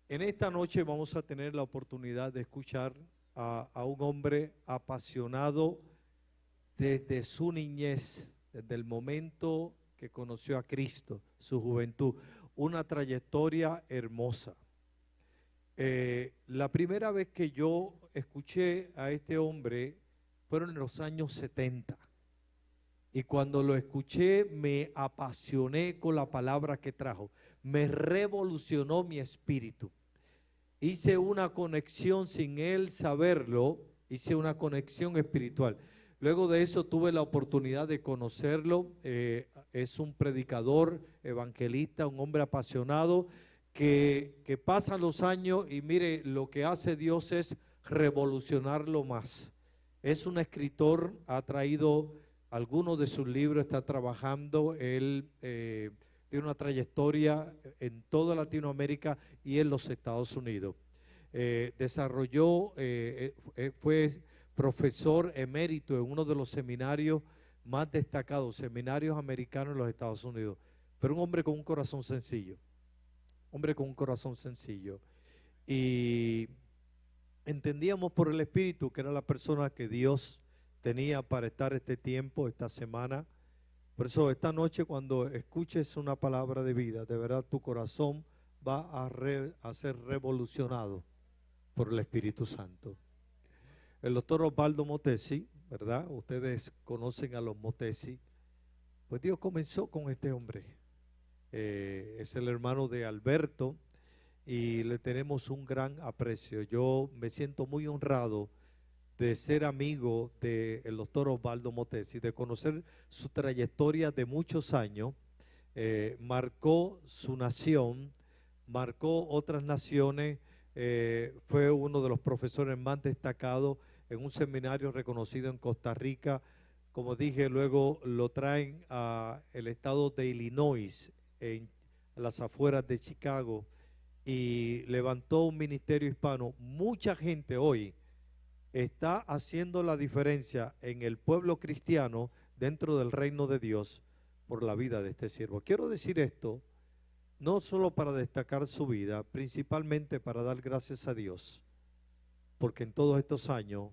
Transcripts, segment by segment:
En esta noche vamos a tener la oportunidad de escuchar a un hombre apasionado desde su niñez, desde el momento que conoció a Cristo, su juventud, una trayectoria hermosa. La primera vez que yo escuché a este hombre fueron en los años 70. Y cuando lo escuché me apasioné con la palabra que trajo. Me revolucionó mi espíritu. Hice una conexión sin él saberlo, hice una conexión espiritual. Luego de eso tuve la oportunidad de conocerlo. Es un predicador, evangelista, un hombre apasionado que pasan los años y mire, lo que hace Dios es revolucionarlo más. Es un escritor, ha traído algunos de sus libros, está trabajando, él tiene una trayectoria en toda Latinoamérica y en los Estados Unidos. Fue profesor emérito en uno de los seminarios más destacados, seminarios americanos en los Estados Unidos, pero un hombre con un corazón sencillo, y entendíamos por el Espíritu que era la persona que Dios tenía para estar este tiempo, esta semana. Por eso esta noche cuando escuches una palabra de vida, de verdad tu corazón va a ser revolucionado por el Espíritu Santo. El doctor Osvaldo Motesi, ¿verdad? Ustedes conocen a los Motesi. Pues Dios comenzó con este hombre. Es el hermano de Alberto y le tenemos un gran aprecio. Yo me siento muy honrado de ser amigo del doctor Osvaldo Motesi, de conocer su trayectoria de muchos años. Marcó su nación, marcó otras naciones, fue uno de los profesores más destacados en un seminario reconocido en Costa Rica. Como dije, luego lo traen a el estado de Illinois, en las afueras de Chicago, y levantó un ministerio hispano. Mucha gente hoy está haciendo la diferencia en el pueblo cristiano dentro del reino de Dios por la vida de este siervo. Quiero decir esto no solo para destacar su vida, principalmente para dar gracias a Dios, porque en todos estos años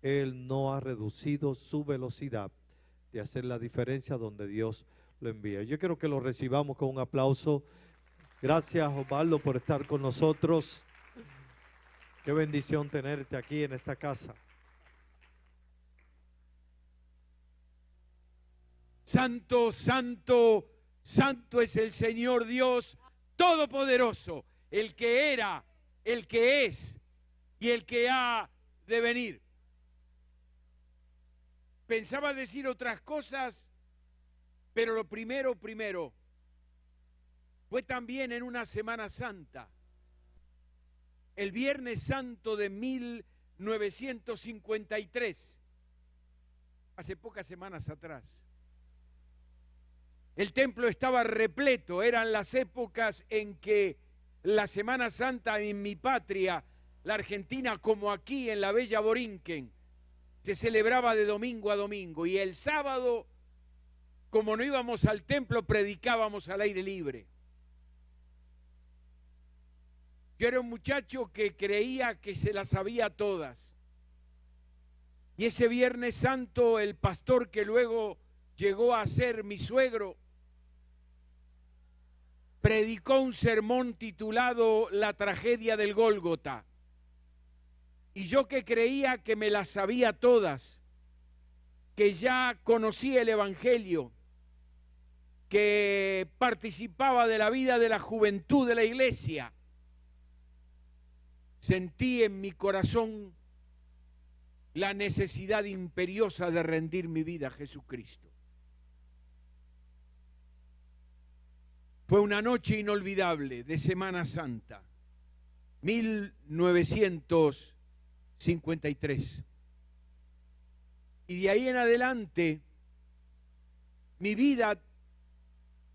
Él no ha reducido su velocidad de hacer la diferencia donde Dios lo envía. Yo quiero que lo recibamos con un aplauso. Gracias, Osvaldo, por estar con nosotros. Qué bendición tenerte aquí en esta casa. Santo, santo, santo es el Señor Dios Todopoderoso, el que era, el que es y el que ha de venir. Pensaba decir otras cosas, pero lo primero, fue también en una Semana Santa. El Viernes Santo de 1953, hace pocas semanas atrás. El templo estaba repleto, eran las épocas en que la Semana Santa en mi patria, la Argentina, como aquí en la bella Borinquen, se celebraba de domingo a domingo, y el sábado, como no íbamos al templo, predicábamos al aire libre. Yo era un muchacho que creía que se las sabía todas. Y ese Viernes Santo, el pastor que luego llegó a ser mi suegro, predicó un sermón titulado La tragedia del Gólgota. Y yo, que creía que me las sabía todas, que ya conocía el Evangelio, que participaba de la vida de la juventud de la iglesia, sentí en mi corazón la necesidad imperiosa de rendir mi vida a Jesucristo. Fue una noche inolvidable de Semana Santa, 1953. Y de ahí en adelante, mi vida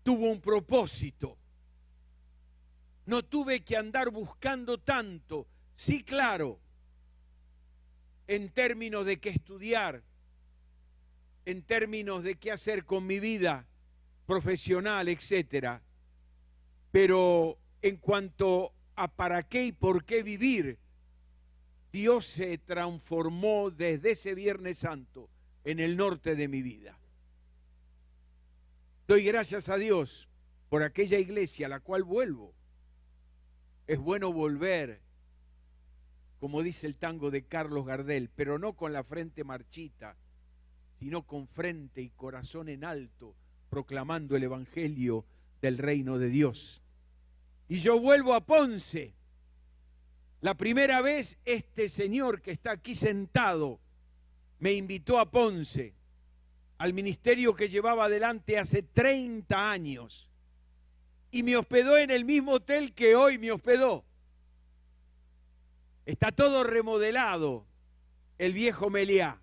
tuvo un propósito. No tuve que andar buscando tanto. Sí, claro, en términos de qué estudiar, en términos de qué hacer con mi vida profesional, etcétera. Pero en cuanto a para qué y por qué vivir, Dios se transformó desde ese Viernes Santo en el norte de mi vida. Doy gracias a Dios por aquella iglesia a la cual vuelvo. Es bueno volver, como dice el tango de Carlos Gardel, pero no con la frente marchita, sino con frente y corazón en alto, proclamando el evangelio del reino de Dios. Y yo vuelvo a Ponce. La primera vez este señor que está aquí sentado me invitó a Ponce, al ministerio que llevaba adelante hace 30 años. Y me hospedó en el mismo hotel que hoy me hospedó. Está todo remodelado, el viejo Meliá.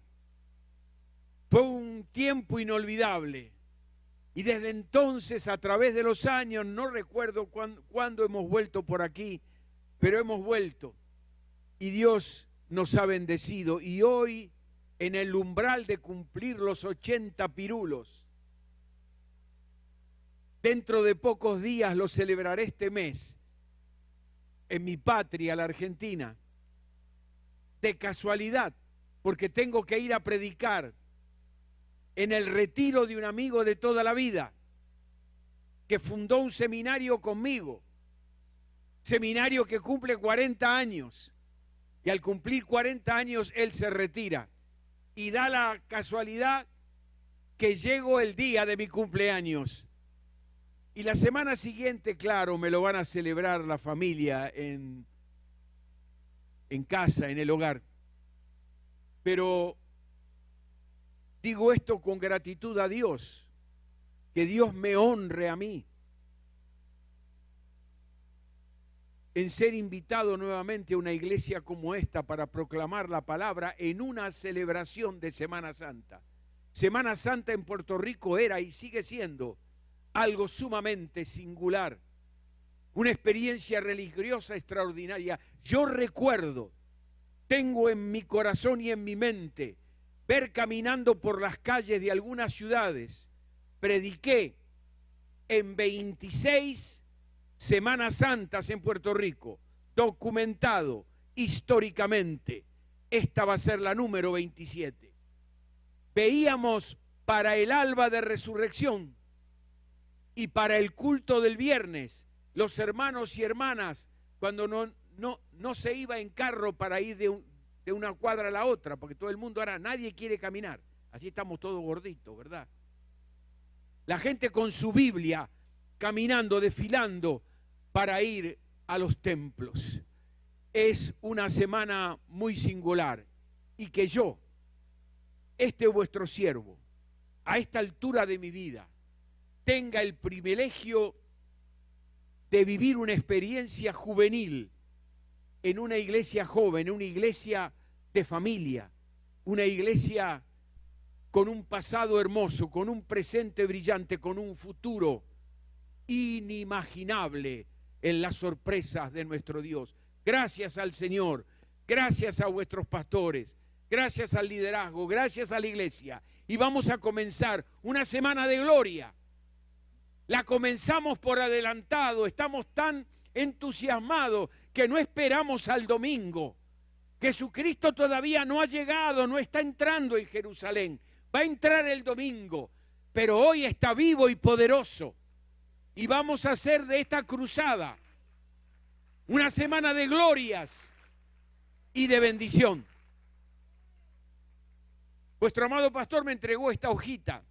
Fue un tiempo inolvidable. Y desde entonces, a través de los años, no recuerdo cuándo hemos vuelto por aquí, pero hemos vuelto. Y Dios nos ha bendecido. Y hoy, en el umbral de cumplir los 80 pirulos, dentro de pocos días lo celebraré este mes, en mi patria, la Argentina, de casualidad, porque tengo que ir a predicar en el retiro de un amigo de toda la vida, que fundó un seminario conmigo, seminario que cumple 40 años, y al cumplir 40 años él se retira, y da la casualidad que llegó el día de mi cumpleaños, y la semana siguiente, claro, me lo van a celebrar la familia en casa, en el hogar, pero digo esto con gratitud a Dios, que Dios me honre a mí en ser invitado nuevamente a una iglesia como esta para proclamar la palabra en una celebración de Semana Santa. Semana Santa en Puerto Rico era y sigue siendo algo sumamente singular, una experiencia religiosa extraordinaria. Yo recuerdo, tengo en mi corazón y en mi mente, ver caminando por las calles de algunas ciudades. Prediqué en 26 Semanas Santas en Puerto Rico, documentado históricamente. Esta va a ser la número 27. Veíamos para el alba de resurrección y para el culto del viernes, los hermanos y hermanas, cuando no se iba en carro para ir de una cuadra a la otra, porque todo el mundo ahora, nadie quiere caminar. Así estamos todos gorditos, ¿verdad? La gente con su Biblia, caminando, desfilando para ir a los templos. Es una semana muy singular y que yo, vuestro siervo, a esta altura de mi vida, tenga el privilegio de vivir una experiencia juvenil en una iglesia joven, una iglesia de familia, una iglesia con un pasado hermoso, con un presente brillante, con un futuro inimaginable en las sorpresas de nuestro Dios. Gracias al Señor, gracias a vuestros pastores, gracias al liderazgo, gracias a la iglesia. Y vamos a comenzar una semana de gloria. La comenzamos por adelantado, estamos tan entusiasmados que no esperamos al domingo. Jesucristo todavía no ha llegado, no está entrando en Jerusalén. Va a entrar el domingo, pero hoy está vivo y poderoso. Y vamos a hacer de esta cruzada una semana de glorias y de bendición. Vuestro amado pastor me entregó esta hojita,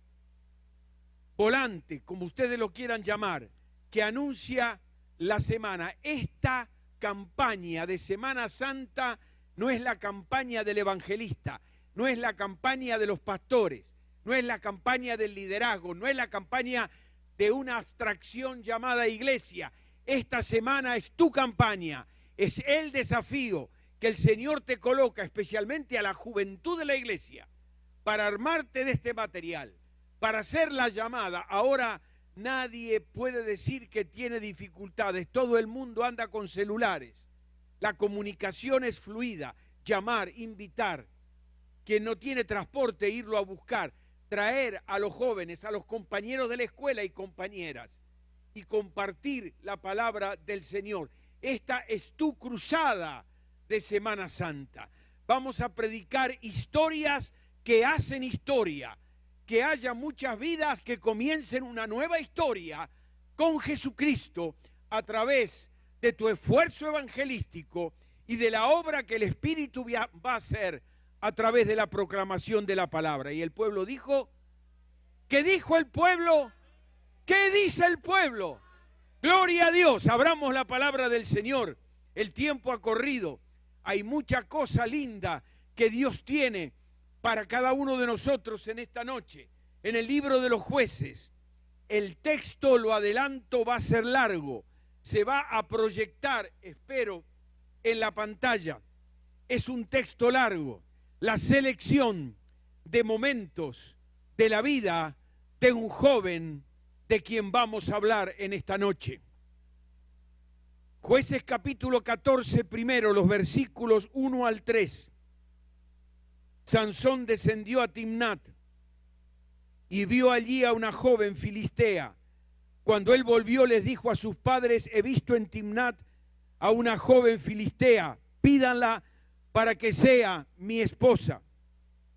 volante, como ustedes lo quieran llamar, que anuncia la semana. Esta campaña de Semana Santa no es la campaña del evangelista, no es la campaña de los pastores, no es la campaña del liderazgo, no es la campaña de una abstracción llamada iglesia. Esta semana es tu campaña, es el desafío que el Señor te coloca, especialmente a la juventud de la iglesia, para armarte de este material, para hacer la llamada. Ahora nadie puede decir que tiene dificultades, todo el mundo anda con celulares, la comunicación es fluida, llamar, invitar, quien no tiene transporte, irlo a buscar, traer a los jóvenes, a los compañeros de la escuela y compañeras, y compartir la palabra del Señor. esta es tu cruzada de Semana Santa. Vamos a predicar historias que hacen historia, que haya muchas vidas que comiencen una nueva historia con Jesucristo a través de tu esfuerzo evangelístico y de la obra que el Espíritu va a hacer a través de la proclamación de la palabra. Y el pueblo dijo, ¿qué dijo el pueblo? ¿Qué dice el pueblo? Gloria a Dios, abramos la palabra del Señor. El tiempo ha corrido, hay mucha cosa linda que Dios tiene para cada uno de nosotros en esta noche. En el libro de los Jueces, el texto, lo adelanto, va a ser largo, se va a proyectar, espero, en la pantalla. Es un texto largo, la selección de momentos de la vida de un joven de quien vamos a hablar en esta noche. Jueces capítulo 14, primero, los versículos 1 al 3. Sansón descendió a Timnat y vio allí a una joven filistea. Cuando él volvió, les dijo a sus padres, he visto en Timnat a una joven filistea, pídanla para que sea mi esposa.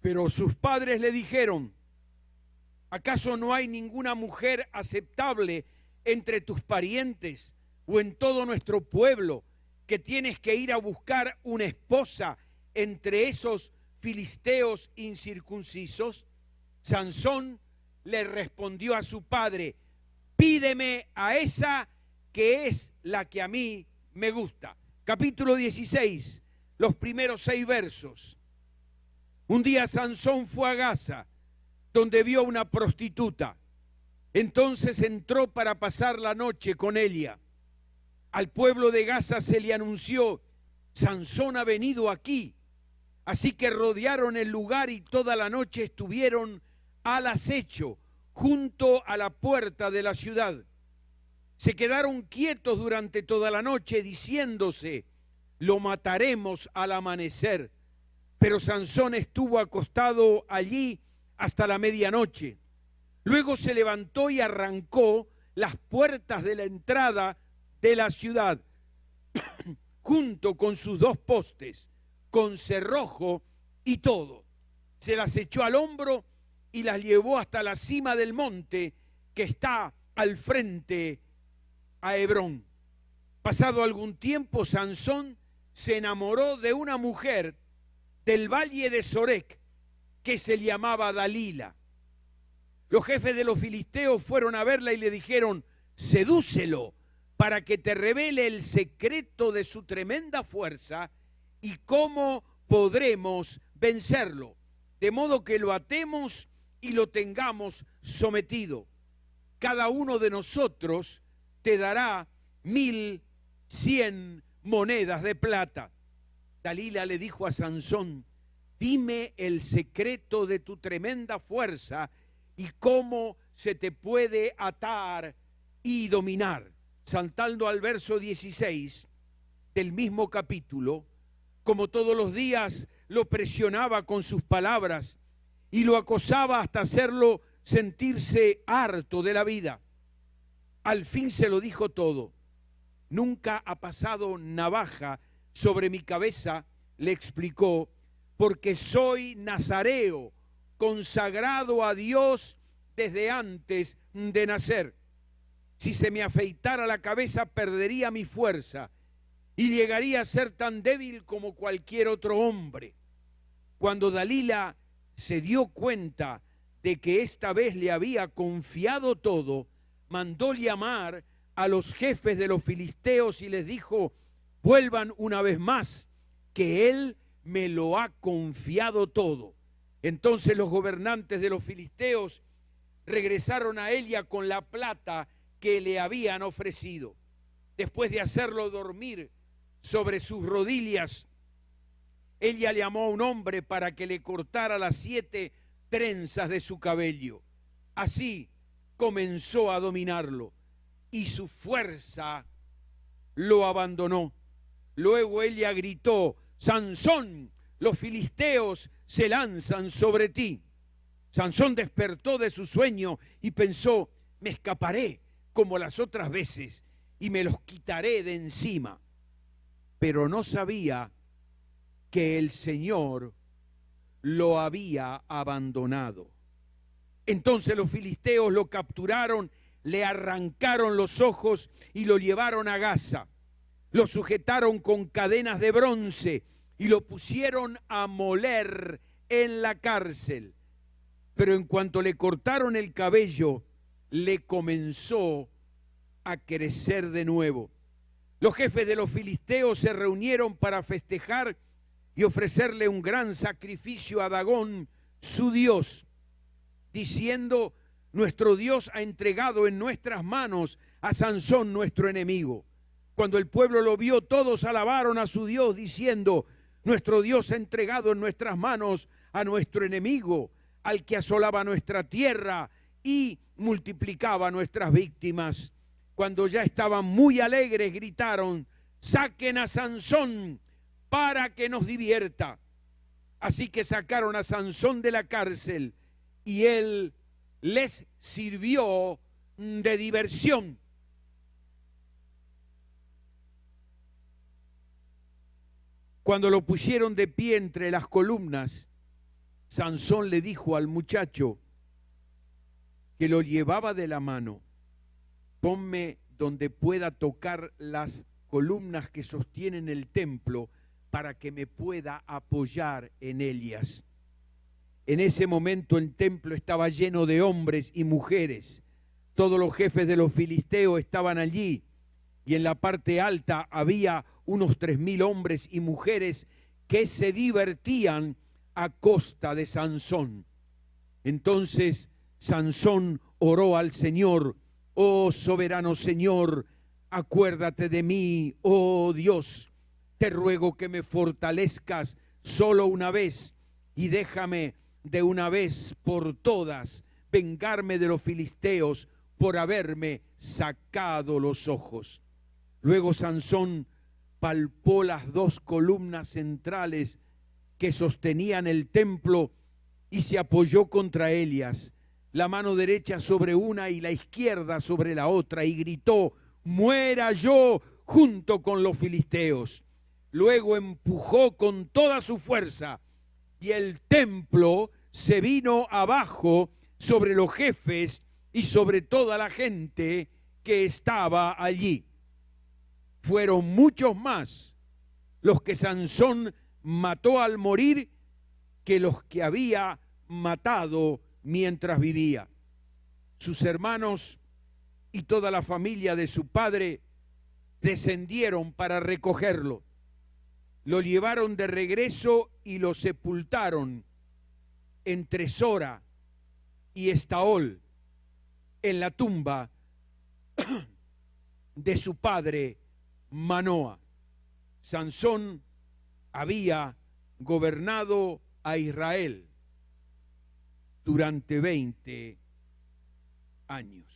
Pero sus padres le dijeron, ¿acaso no hay ninguna mujer aceptable entre tus parientes o en todo nuestro pueblo que tienes que ir a buscar una esposa entre esos filisteos incircuncisos? Sansón le respondió a su padre, pídeme a esa que es la que a mí me gusta. Capítulo 16, los primeros 6 versos. Un día Sansón fue a Gaza, donde vio a una prostituta. Entonces entró para pasar la noche con ella. Al pueblo de Gaza se le anunció, Sansón ha venido aquí. Así que rodearon el lugar y toda la noche estuvieron al acecho junto a la puerta de la ciudad. Se quedaron quietos durante toda la noche diciéndose, lo mataremos al amanecer. Pero Sansón estuvo acostado allí hasta la medianoche. Luego se levantó y arrancó las puertas de la entrada de la ciudad, junto con sus 2 postes, con cerrojo y todo. Se las echó al hombro y las llevó hasta la cima del monte que está al frente a Hebrón. Pasado algún tiempo, Sansón se enamoró de una mujer del valle de Sorek, que se llamaba Dalila. Los jefes de los filisteos fueron a verla y le dijeron, sedúcelo para que te revele el secreto de su tremenda fuerza y cómo podremos vencerlo, de modo que lo atemos y lo tengamos sometido. Cada uno de nosotros te dará 1,100 monedas de plata. Dalila le dijo a Sansón, dime el secreto de tu tremenda fuerza y cómo se te puede atar y dominar. Saltando al verso 16 del mismo capítulo, como todos los días lo presionaba con sus palabras y lo acosaba hasta hacerlo sentirse harto de la vida. Al fin se lo dijo todo. Nunca ha pasado navaja sobre mi cabeza, le explicó, porque soy nazareo, consagrado a Dios desde antes de nacer. Si se me afeitara la cabeza, perdería mi fuerza y llegaría a ser tan débil como cualquier otro hombre. Cuando Dalila se dio cuenta de que esta vez le había confiado todo, mandó llamar a los jefes de los filisteos y les dijo, vuelvan una vez más, que él me lo ha confiado todo. Entonces los gobernantes de los filisteos regresaron a ella con la plata que le habían ofrecido. Después de hacerlo dormir sobre sus rodillas, ella llamó a un hombre para que le cortara las 7 trenzas de su cabello. Así comenzó a dominarlo y su fuerza lo abandonó. Luego ella gritó, Sansón, los filisteos se lanzan sobre ti. Sansón despertó de su sueño y pensó, me escaparé como las otras veces y me los quitaré de encima. pero no sabía que el Señor lo había abandonado. Entonces los filisteos lo capturaron, le arrancaron los ojos y lo llevaron a Gaza. Lo sujetaron con cadenas de bronce y lo pusieron a moler en la cárcel. Pero en cuanto le cortaron el cabello, le comenzó a crecer de nuevo. Los jefes de los filisteos se reunieron para festejar y ofrecerle un gran sacrificio a Dagón, su dios, diciendo: nuestro Dios ha entregado en nuestras manos a Sansón, nuestro enemigo. Cuando el pueblo lo vio, todos alabaron a su Dios, diciendo: nuestro Dios ha entregado en nuestras manos a nuestro enemigo, al que asolaba nuestra tierra y multiplicaba nuestras víctimas. Cuando ya estaban muy alegres, gritaron: saquen a Sansón para que nos divierta. Así que sacaron a Sansón de la cárcel y él les sirvió de diversión. Cuando lo pusieron de pie entre las columnas, Sansón le dijo al muchacho que lo llevaba de la mano: ponme donde pueda tocar las columnas que sostienen el templo para que me pueda apoyar en ellas. En ese momento el templo estaba lleno de hombres y mujeres. Todos los jefes de los filisteos estaban allí y en la parte alta había unos 3,000 hombres y mujeres que se divertían a costa de Sansón. Entonces Sansón oró al Señor: oh soberano Señor, acuérdate de mí, oh Dios. Te ruego que me fortalezcas solo una vez y déjame de una vez por todas vengarme de los filisteos por haberme sacado los ojos. Luego Sansón palpó las 2 columnas centrales que sostenían el templo y se apoyó contra ellas, la mano derecha sobre una y la izquierda sobre la otra, y gritó: muera yo junto con los filisteos. Luego empujó con toda su fuerza y el templo se vino abajo sobre los jefes y sobre toda la gente que estaba allí. Fueron muchos más los que Sansón mató al morir que los que había matado mientras vivía. Sus hermanos y toda la familia de su padre descendieron para recogerlo. Lo llevaron de regreso y lo sepultaron entre Sora y Estaol, en la tumba de su padre Manoa. Sansón había gobernado a Israel durante 20 años.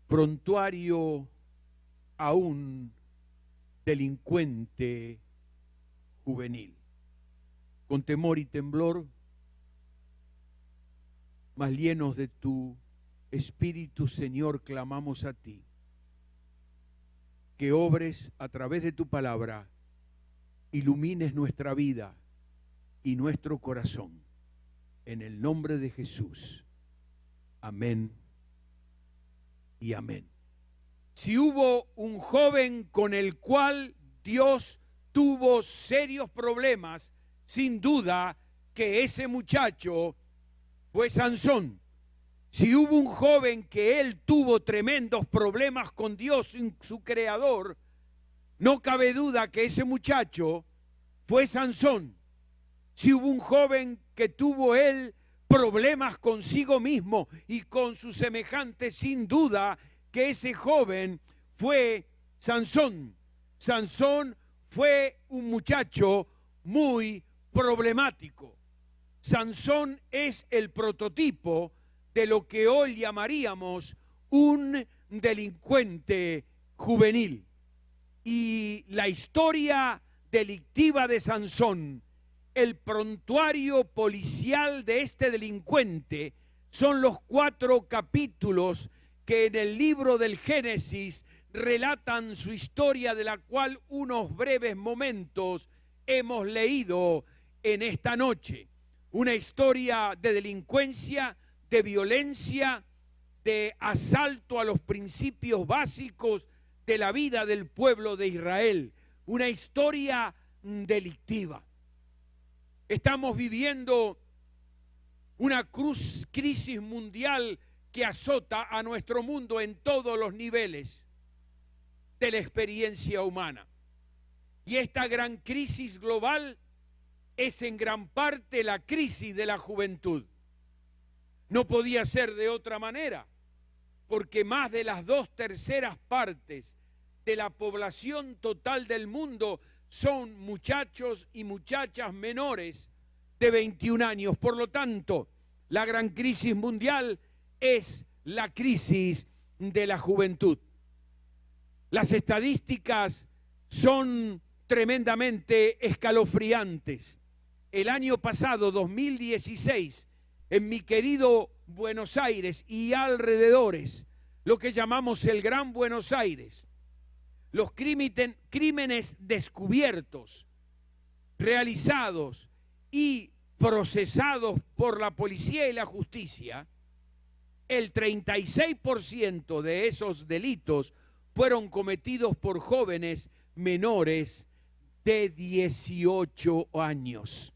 Prontuario a un delincuente juvenil. Con temor y temblor, mas llenos de tu Espíritu, Señor, clamamos a ti, que obres a través de tu palabra, ilumines nuestra vida y nuestro corazón. En el nombre de Jesús. Amén y amén. Si hubo un joven con el cual Dios tuvo serios problemas, sin duda que ese muchacho fue Sansón. Si hubo un joven que él tuvo tremendos problemas con Dios, su creador, no cabe duda que ese muchacho fue Sansón. Si hubo un joven que tuvo él problemas consigo mismo y con sus semejantes, sin duda que ese joven fue Sansón. Sansón fue un muchacho muy problemático. Sansón es el prototipo de lo que hoy llamaríamos un delincuente juvenil. Y la historia delictiva de Sansón, el prontuario policial de este delincuente, son los 4 capítulos que en el libro del Génesis relatan su historia, de la cual unos breves momentos hemos leído en esta noche. Una historia de delincuencia, de violencia, de asalto a los principios básicos de la vida del pueblo de Israel. Una historia delictiva. Estamos viviendo una crisis mundial que azota a nuestro mundo en todos los niveles de la experiencia humana. Y esta gran crisis global es en gran parte la crisis de la juventud. No podía ser de otra manera, porque más de las 2/3 partes de la población total del mundo son muchachos y muchachas menores de 21 años. Por lo tanto, la gran crisis mundial es la crisis de la juventud. Las estadísticas son tremendamente escalofriantes. El año pasado, 2016, en mi querido Buenos Aires y alrededores, lo que llamamos el Gran Buenos Aires, los crímenes descubiertos, realizados y procesados por la policía y la justicia, el 36% de esos delitos fueron cometidos por jóvenes menores de 18 años.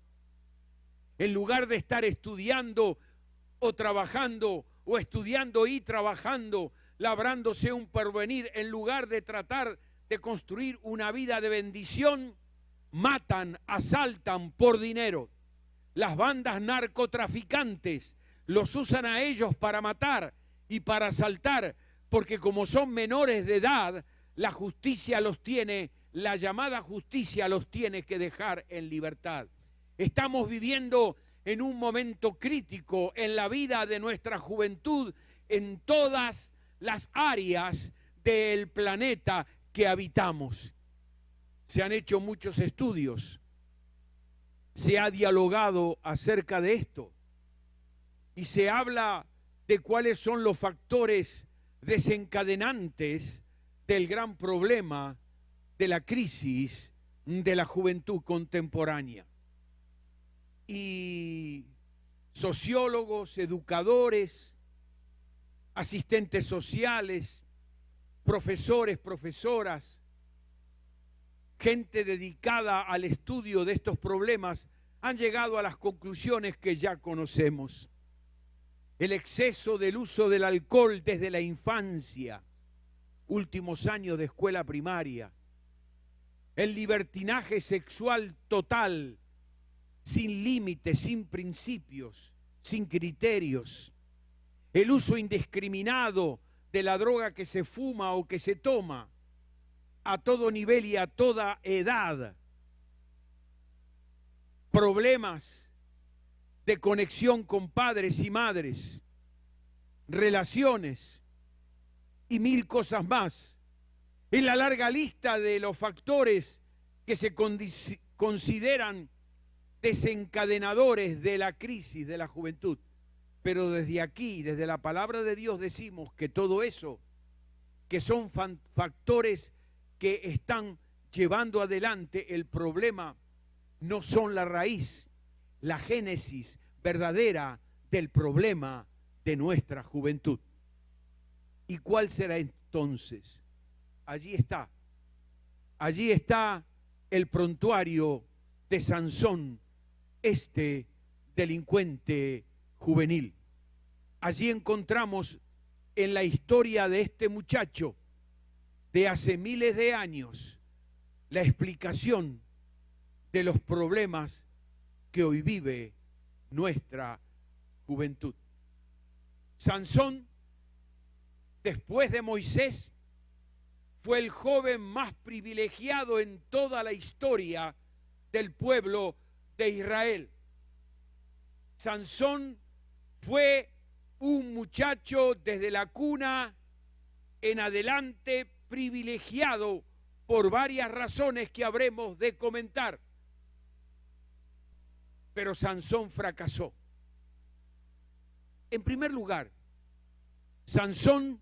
En lugar de estar estudiando o trabajando, o estudiando y trabajando, labrándose un porvenir, en lugar de tratar de construir una vida de bendición, matan, asaltan por dinero. Las bandas narcotraficantes los usan a ellos para matar y para asaltar, porque como son menores de edad, la justicia los tiene, la llamada justicia los tiene que dejar en libertad. Estamos viviendo en un momento crítico en la vida de nuestra juventud, en todas las áreas del planeta que habitamos. Se han hecho muchos estudios, se ha dialogado acerca de esto y se habla de cuáles son los factores desencadenantes del gran problema de la crisis de la juventud contemporánea. Y sociólogos, educadores, asistentes sociales, profesores, profesoras, gente dedicada al estudio de estos problemas han llegado a las conclusiones que ya conocemos. El exceso del uso del alcohol desde la infancia, últimos años de escuela primaria, el libertinaje sexual total, sin límites, sin principios, sin criterios, el uso indiscriminado de la droga que se fuma o que se toma a todo nivel y a toda edad, problemas de conexión con padres y madres, relaciones y mil cosas más. Es la larga lista de los factores que se consideran desencadenadores de la crisis de la juventud. Pero desde aquí, desde la palabra de Dios, decimos que todo eso, que son factores que están llevando adelante el problema, no son la raíz, la génesis verdadera del problema de nuestra juventud. ¿Y cuál será entonces? Allí está el prontuario de Sansón, este delincuente juvenil. Allí encontramos en la historia de este muchacho de hace miles de años la explicación de los problemas que hoy vive nuestra juventud. Sansón, después de Moisés, fue el joven más privilegiado en toda la historia del pueblo de Israel. Sansón fue un muchacho desde la cuna en adelante privilegiado por varias razones que habremos de comentar. Pero Sansón fracasó. En primer lugar, Sansón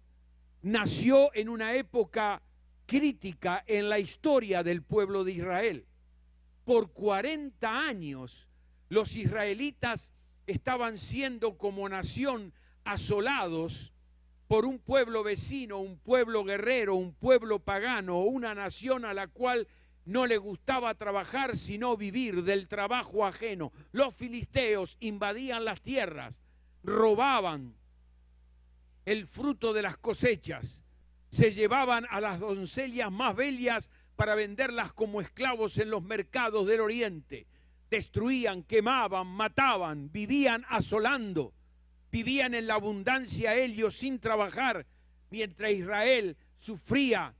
nació en una época crítica en la historia del pueblo de Israel. Por 40 años los israelitas estaban siendo como nación asolados por un pueblo vecino, un pueblo guerrero, un pueblo pagano, una nación a la cual no le gustaba trabajar sino vivir del trabajo ajeno. Los filisteos invadían las tierras, robaban el fruto de las cosechas, se llevaban a las doncellas más bellas para venderlas como esclavos en los mercados del oriente. Destruían, quemaban, mataban, vivían asolando, vivían en la abundancia ellos sin trabajar, mientras Israel sufría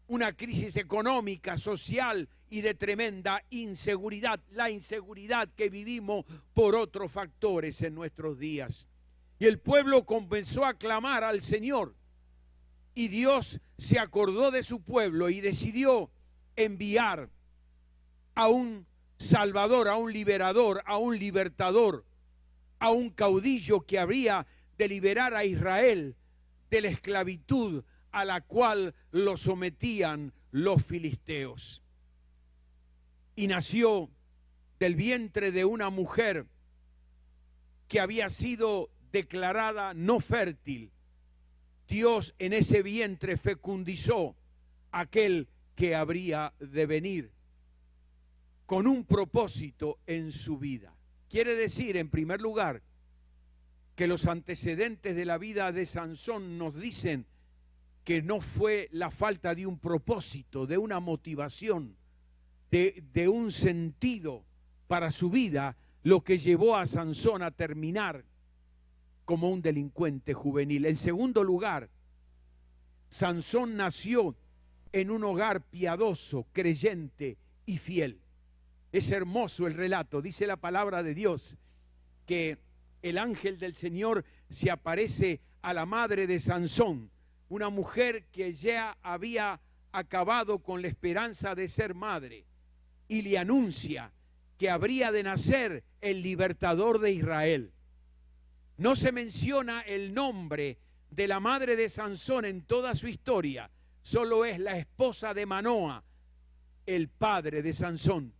una crisis económica, social y de tremenda inseguridad, la inseguridad que vivimos por otros factores en nuestros días. Y el pueblo comenzó a clamar al Señor, y Dios se acordó de su pueblo y decidió enviar a un Salvador, a un liberador, a un libertador, a un caudillo que habría de liberar a Israel de la esclavitud a la cual lo sometían los filisteos. Y nació del vientre de una mujer que había sido declarada no fértil. Dios en ese vientre fecundizó aquel que habría de venir con un propósito en su vida. Quiere decir, en primer lugar, que los antecedentes de la vida de Sansón nos dicen que no fue la falta de un propósito, de una motivación, de un sentido para su vida, lo que llevó a Sansón a terminar como un delincuente juvenil. En segundo lugar, Sansón nació en un hogar piadoso, creyente y fiel. Es hermoso el relato, dice la palabra de Dios, que el ángel del Señor se aparece a la madre de Sansón, una mujer que ya había acabado con la esperanza de ser madre, y le anuncia que habría de nacer el libertador de Israel. No se menciona el nombre de la madre de Sansón en toda su historia, solo es la esposa de Manoa, el padre de Sansón.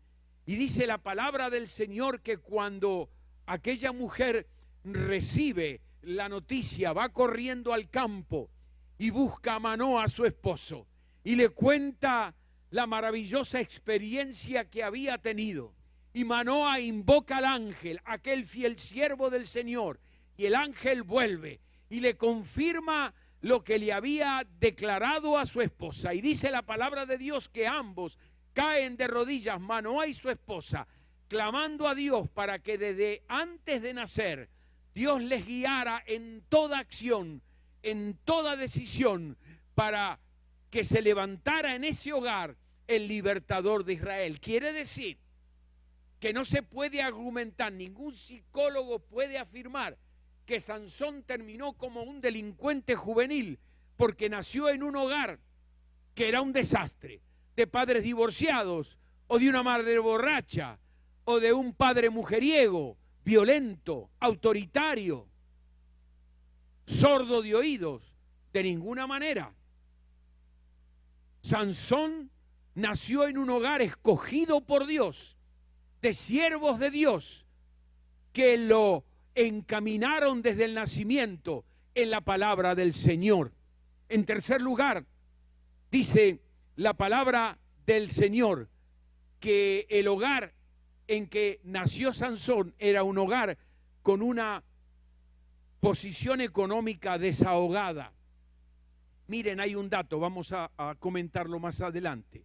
Y dice la palabra del Señor que cuando aquella mujer recibe la noticia, va corriendo al campo y busca a Manoa, su esposo, y le cuenta la maravillosa experiencia que había tenido. Y Manoa invoca al ángel, aquel fiel siervo del Señor, y el ángel vuelve y le confirma lo que le había declarado a su esposa. Y dice la palabra de Dios que ambos caen de rodillas, Manoa y su esposa, clamando a Dios para que desde antes de nacer Dios les guiara en toda acción, en toda decisión, para que se levantara en ese hogar el libertador de Israel. Quiere decir que no se puede argumentar, ningún psicólogo puede afirmar que Sansón terminó como un delincuente juvenil porque nació en un hogar que era un desastre, de padres divorciados, o de una madre borracha, o de un padre mujeriego, violento, autoritario, sordo de oídos. De ninguna manera. Sansón nació en un hogar escogido por Dios, de siervos de Dios, que lo encaminaron desde el nacimiento en la palabra del Señor. En tercer lugar, dice la palabra del Señor que el hogar en que nació Sansón era un hogar con una posición económica desahogada. Miren, hay un dato, vamos a comentarlo más adelante.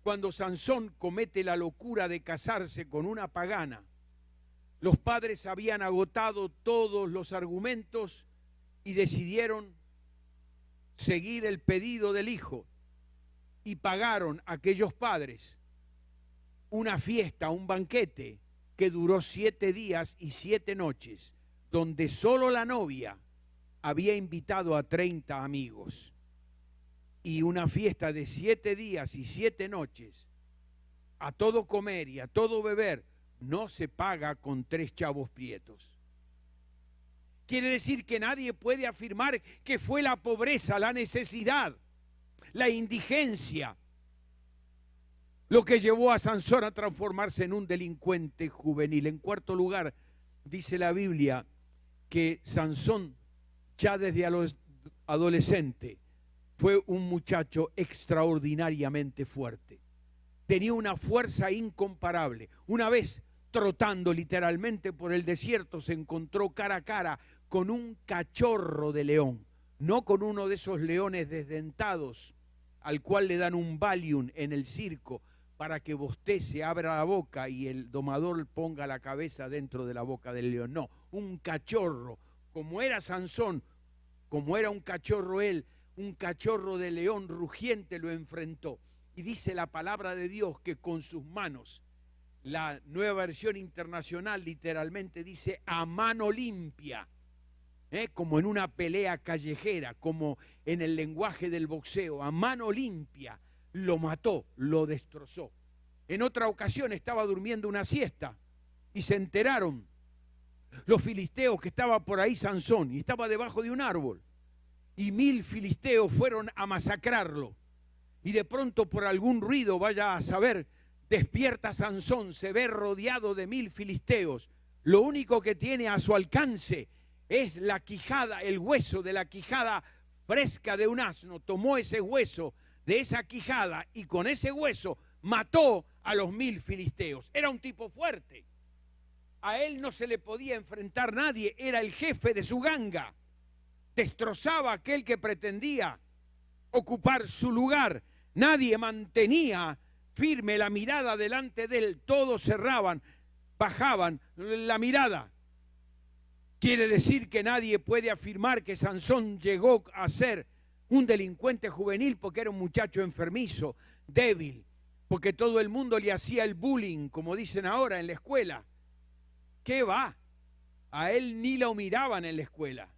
Cuando Sansón comete la locura de casarse con una pagana, los padres habían agotado todos los argumentos y decidieron seguir el pedido del hijo y pagaron a aquellos padres una fiesta, un banquete que duró 7 días y 7 noches, donde solo la novia había invitado a 30 amigos. Y una fiesta de 7 días y 7 noches, a todo comer y a todo beber, no se paga con 3 chavos prietos. Quiere decir que nadie puede afirmar que fue la pobreza, la necesidad, la indigencia, lo que llevó a Sansón a transformarse en un delincuente juvenil. En cuarto lugar, dice la Biblia que Sansón, ya desde adolescente, fue un muchacho extraordinariamente fuerte. Tenía una fuerza incomparable. Una vez, trotando literalmente por el desierto, se encontró cara a cara con un cachorro de león, no con uno de esos leones desdentados al cual le dan un Valium en el circo para que bostece, abra la boca y el domador ponga la cabeza dentro de la boca del león. No, un cachorro, como era Sansón, como era un cachorro él, un cachorro de león rugiente lo enfrentó. Y dice la palabra de Dios que con sus manos, la Nueva Versión Internacional literalmente dice a mano limpia, como en una pelea callejera, como en el lenguaje del boxeo, a mano limpia, lo mató, lo destrozó. En otra ocasión estaba durmiendo una siesta y se enteraron los filisteos que estaba por ahí Sansón y estaba debajo de un árbol. Y 1000 filisteos fueron a masacrarlo. Y de pronto por algún ruido, vaya a saber, despierta Sansón, se ve rodeado de 1000 filisteos. Lo único que tiene a su alcance es la quijada, el hueso de la quijada fresca de un asno. Tomó ese hueso de esa quijada y con ese hueso mató a los 1000 filisteos. Era un tipo fuerte. A él no se le podía enfrentar nadie, era el jefe de su ganga. Destrozaba a aquel que pretendía ocupar su lugar. Nadie mantenía firme la mirada delante de él. Todos cerraban, bajaban la mirada. Quiere decir que nadie puede afirmar que Sansón llegó a ser un delincuente juvenil porque era un muchacho enfermizo, débil, porque todo el mundo le hacía el bullying, como dicen ahora en la escuela. ¿Qué va? A él ni lo miraban en la escuela.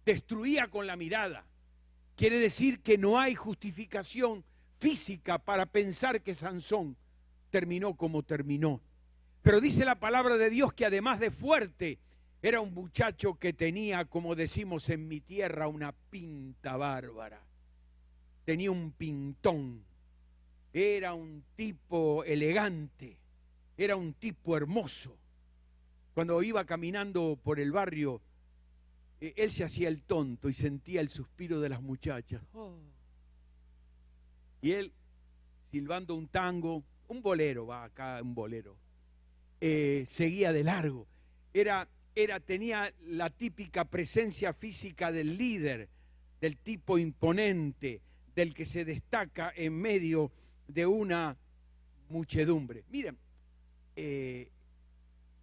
Destruía con la mirada. Quiere decir que no hay justificación física para pensar que Sansón terminó como terminó. Pero dice la palabra de Dios que además de fuerte, era un muchacho que tenía, como decimos en mi tierra, una pinta bárbara. Tenía un pintón. Era un tipo elegante. Era un tipo hermoso. Cuando iba caminando por el barrio, él se hacía el tonto y sentía el suspiro de las muchachas. Oh. Y él, silbando un tango, un bolero, va acá un bolero, seguía de largo. Tenía la típica presencia física del líder, del tipo imponente, del que se destaca en medio de una muchedumbre. Miren,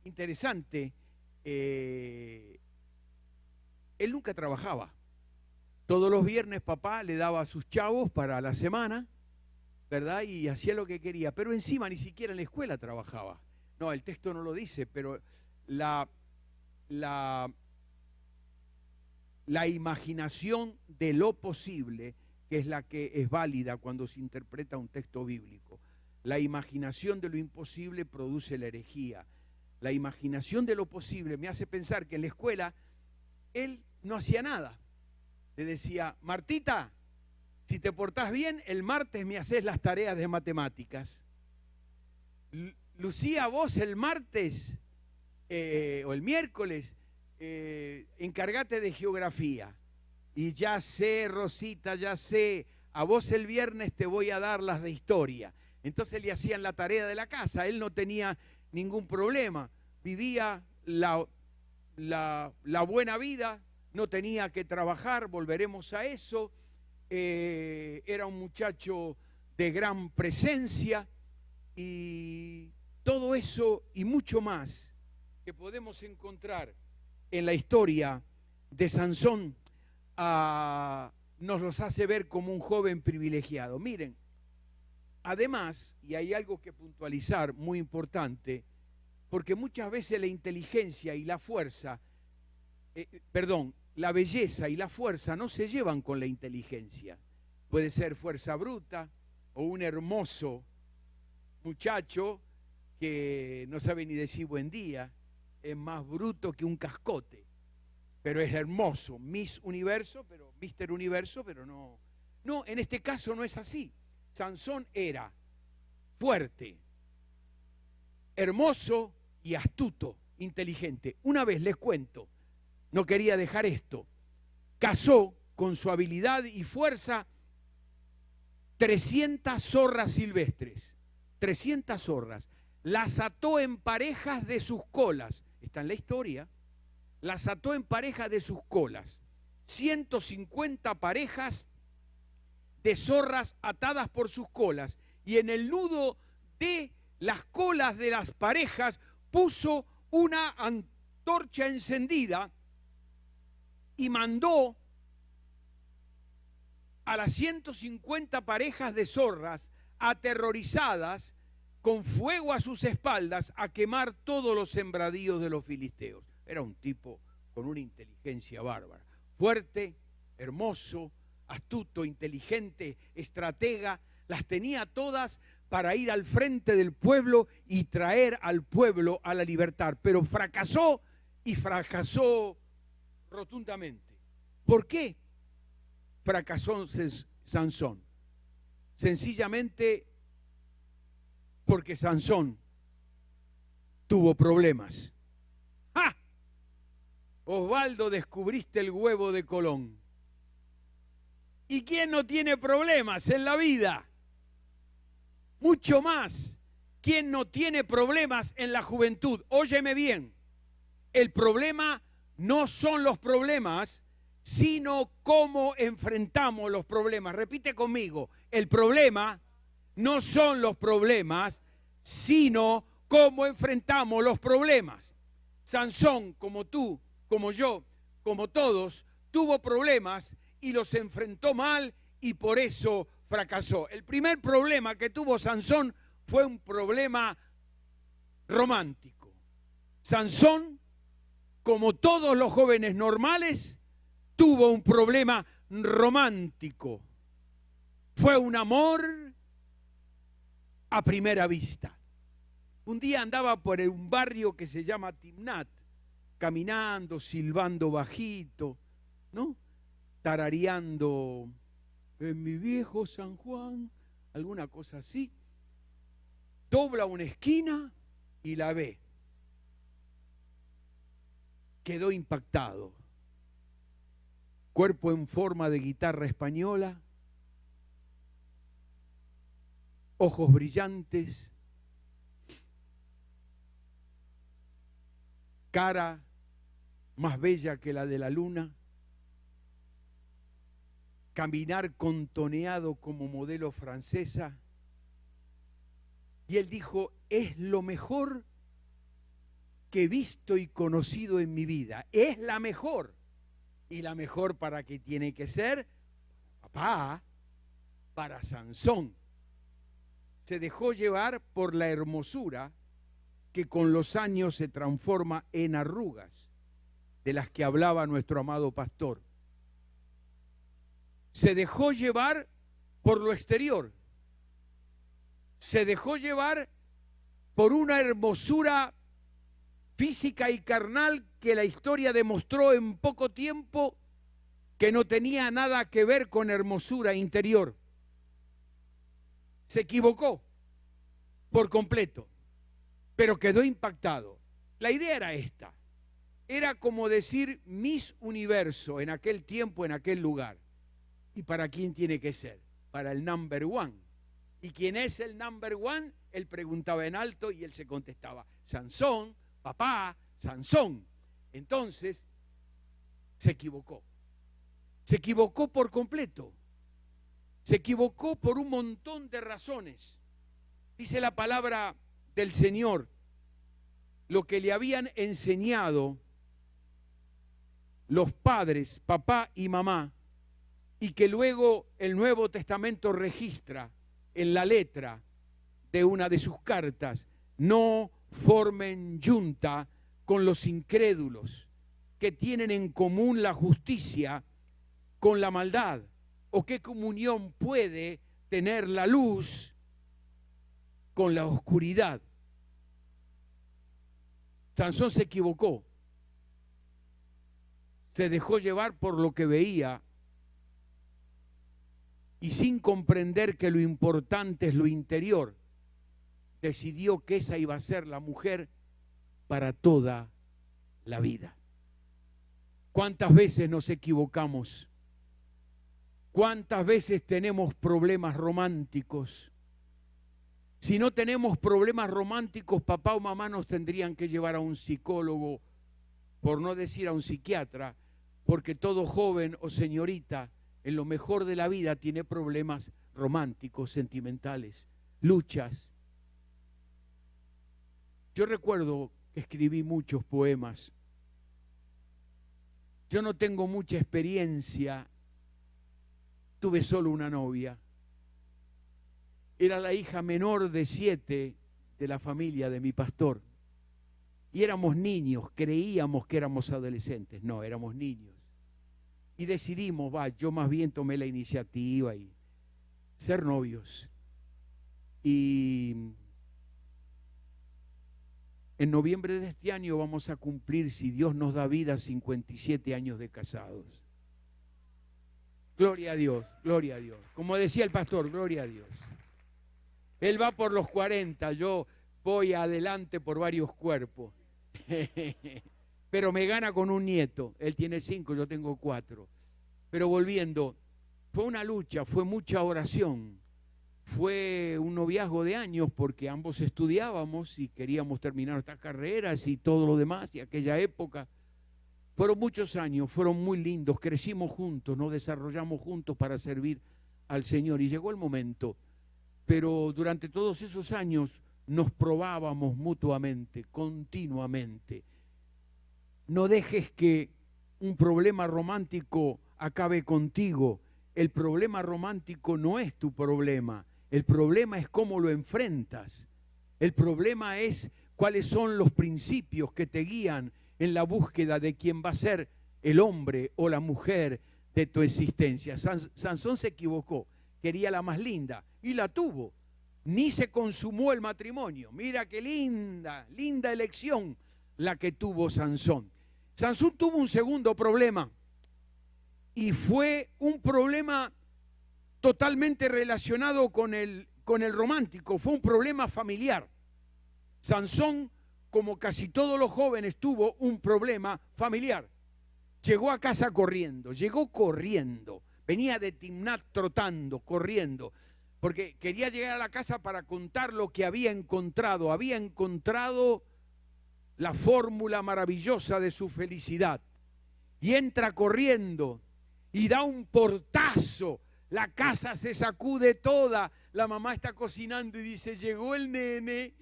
interesante, él nunca trabajaba. Todos los viernes papá le daba a sus chavos para la semana, ¿verdad? Y hacía lo que quería, pero encima ni siquiera en la escuela trabajaba. No, el texto no lo dice, pero la imaginación de lo posible, que es la que es válida cuando se interpreta un texto bíblico. La imaginación de lo imposible produce la herejía. La imaginación de lo posible me hace pensar que en la escuela él no hacía nada. Le decía, Martita, si te portás bien, el martes me haces las tareas de matemáticas. Lucía, vos el martes o el miércoles, encárgate de geografía. Y ya sé, Rosita, ya sé, a vos el viernes te voy a dar las de historia. Entonces le hacían la tarea de la casa, él no tenía ningún problema, vivía la buena vida, no tenía que trabajar, volveremos a eso, era un muchacho de gran presencia y todo eso y mucho más que podemos encontrar en la historia de Sansón nos los hace ver como un joven privilegiado. Miren, además, y hay algo que puntualizar muy importante, porque muchas veces la inteligencia y la fuerza, la belleza y la fuerza no se llevan con la inteligencia. Puede ser fuerza bruta o un hermoso muchacho que no sabe ni decir buen día, es más bruto que un cascote. pero es hermoso. Miss Universo, pero Mister Universo, pero no. No, en este caso no es así. Sansón era fuerte, hermoso y astuto, inteligente. Una vez les cuento, no quería dejar esto, cazó con su habilidad y fuerza 300 zorras silvestres, 300 zorras, las ató en parejas de sus colas, está en la historia, las ató en parejas de sus colas, 150 parejas de zorras atadas por sus colas, y en el nudo de las colas de las parejas puso una antorcha encendida y mandó a las 150 parejas de zorras aterrorizadas con fuego a sus espaldas a quemar todos los sembradíos de los filisteos. Era un tipo con una inteligencia bárbara, fuerte, hermoso, astuto, inteligente, estratega, las tenía todas para ir al frente del pueblo y traer al pueblo a la libertad, pero fracasó y fracasó rotundamente. ¿Por qué fracasó Sansón? Sencillamente porque Sansón tuvo problemas. ¡Ah! Osvaldo, descubriste el huevo de Colón. ¿Y quién no tiene problemas en la vida? Mucho más. ¿Quién no tiene problemas en la juventud? Óyeme bien, el problema no son los problemas, sino cómo enfrentamos los problemas. Repite conmigo, el problema no son los problemas, sino cómo enfrentamos los problemas. Sansón, como tú, como yo, como todos, tuvo problemas y los enfrentó mal y por eso fracasó. El primer problema que tuvo Sansón fue un problema romántico. Sansón, como todos los jóvenes normales, tuvo un problema romántico. Fue un amor a primera vista. Un día andaba por un barrio que se llama Timnat, caminando, silbando bajito, ¿no? Tarareando en mi viejo San Juan, alguna cosa así. Dobla una esquina y la ve. Quedó impactado. Cuerpo en forma de guitarra española, ojos brillantes, cara más bella que la de la luna, caminar contoneado como modelo francesa. Y él dijo, es lo mejor que he visto y conocido en mi vida. Es la mejor. ¿Y la mejor para qué tiene que ser? Papá, para Sansón. Se dejó llevar por la hermosura que con los años se transforma en arrugas, de las que hablaba nuestro amado pastor. Se dejó llevar por lo exterior. Se dejó llevar por una hermosura física y carnal que la historia demostró en poco tiempo que no tenía nada que ver con hermosura interior. Se equivocó por completo, pero quedó impactado. La idea era esta. Era como decir Miss Universo en aquel tiempo, en aquel lugar. ¿Y para quién tiene que ser? Para el number one. ¿Y quién es el number one? Él preguntaba en alto y él se contestaba, Sansón, papá, Sansón. Entonces, se equivocó. Se equivocó por completo. Se equivocó por un montón de razones. Dice la palabra del Señor, lo que le habían enseñado los padres, papá y mamá, y que luego el Nuevo Testamento registra en la letra de una de sus cartas, no formen yunta con los incrédulos que tienen en común la justicia con la maldad, o qué comunión puede tener la luz con la oscuridad. Sansón se equivocó. se dejó llevar por lo que veía y sin comprender que lo importante es lo interior, decidió que esa iba a ser la mujer para toda la vida. ¿Cuántas veces nos equivocamos? ¿Cuántas veces tenemos problemas románticos? Si no tenemos problemas románticos, papá o mamá nos tendrían que llevar a un psicólogo, por no decir a un psiquiatra, porque todo joven o señorita en lo mejor de la vida tiene problemas románticos, sentimentales, luchas. Yo recuerdo que escribí muchos poemas. Yo no tengo mucha experiencia, tuve solo una novia. Era la hija menor de 7 de la familia de mi pastor. Y éramos niños, creíamos que éramos adolescentes. No, éramos niños. Y decidimos, yo más bien tomé la iniciativa y ser novios. Y en noviembre de este año vamos a cumplir, si Dios nos da vida, 57 años de casados. Gloria a Dios, gloria a Dios. Como decía el pastor, gloria a Dios. Él va por los 40, yo voy adelante por varios cuerpos. Pero me gana con un nieto. Él tiene 5, yo tengo 4. Pero volviendo, fue una lucha, fue mucha oración. Fue un noviazgo de años porque ambos estudiábamos y queríamos terminar nuestras carreras y todo lo demás. Y aquella época fueron muchos años, fueron muy lindos. Crecimos juntos, nos desarrollamos juntos para servir al Señor. Y llegó el momento. Pero durante todos esos años nos probábamos mutuamente, continuamente. No dejes que un problema romántico acabe contigo. El problema romántico no es tu problema. El problema es cómo lo enfrentas. El problema es cuáles son los principios que te guían en la búsqueda de quién va a ser el hombre o la mujer de tu existencia. Sansón se equivocó. Quería la más linda y la tuvo. Ni se consumó el matrimonio. Mira qué linda, linda elección la que tuvo Sansón. Sansón tuvo un segundo problema y fue un problema totalmente relacionado con el romántico. Fue un problema familiar. Sansón, como casi todos los jóvenes, tuvo un problema familiar. Llegó a casa corriendo, venía de Timnat trotando, corriendo, porque quería llegar a la casa para contar lo que había encontrado. Había encontrado la fórmula maravillosa de su felicidad. Y entra corriendo y da un portazo. La casa se sacude toda. La mamá está cocinando y dice, llegó el nene.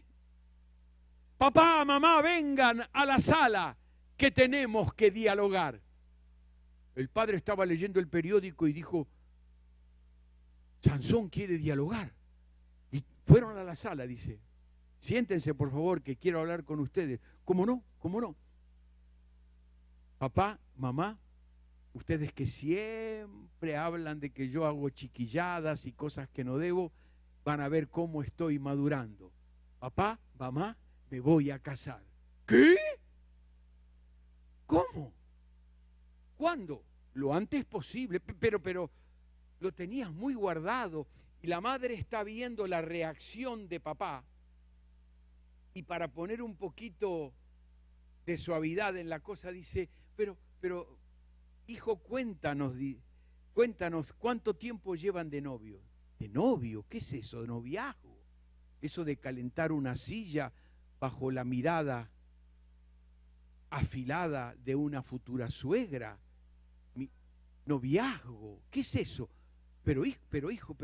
Papá, mamá, vengan a la sala que tenemos que dialogar. El padre estaba leyendo el periódico y dijo, Sansón quiere dialogar. Y fueron a la sala, dice, siéntense por favor que quiero hablar con ustedes. ¿Cómo no? ¿Cómo no? Papá, mamá, ustedes que siempre hablan de que yo hago chiquilladas y cosas que no debo, van a ver cómo estoy madurando. Papá, mamá, me voy a casar. ¿Qué? ¿Cómo? ¿Cuándo? Lo antes posible, pero lo tenías muy guardado. Y la madre está viendo la reacción de papá. Y para poner un poquito de suavidad en la cosa, dice, pero hijo, cuéntanos cuánto tiempo llevan de novio. ¿De novio? ¿Qué es eso? ¿De noviazgo? Eso de calentar una silla bajo la mirada afilada de una futura suegra. Noviazgo, ¿qué es eso? Pero hijo,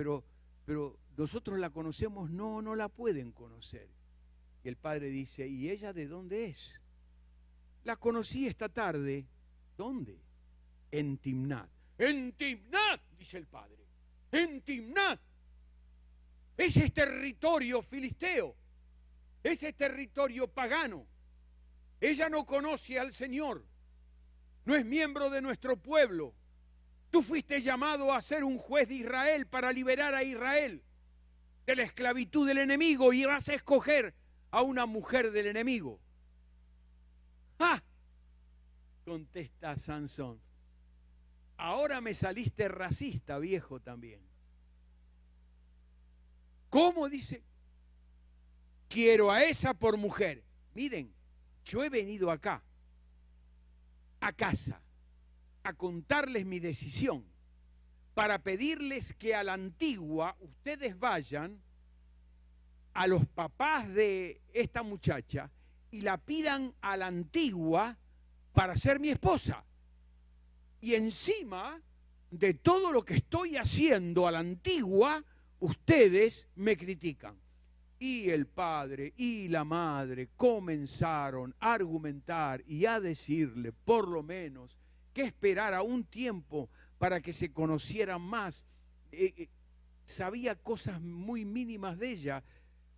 nosotros la conocemos. No la pueden conocer. Y el padre dice, ¿y ella de dónde es? La conocí esta tarde. ¿Dónde? En Timnat. En Timnat, dice el padre. En Timnat. Ese es territorio filisteo. Ese es territorio pagano. Ella no conoce al Señor. No es miembro de nuestro pueblo. Tú fuiste llamado a ser un juez de Israel para liberar a Israel de la esclavitud del enemigo y vas a escoger a una mujer del enemigo. ¡Ah! contesta Sansón. Ahora me saliste racista, viejo, también. ¿Cómo? Dice. Quiero a esa por mujer. Miren, yo he venido acá, a casa, a contarles mi decisión, para pedirles que a la antigua ustedes vayan a los papás de esta muchacha y la pidan a la antigua para ser mi esposa. Y encima de todo lo que estoy haciendo a la antigua, ustedes me critican. Y el padre y la madre comenzaron a argumentar y a decirle, por lo menos, que esperara un tiempo para que se conocieran más. Sabía cosas muy mínimas de ella,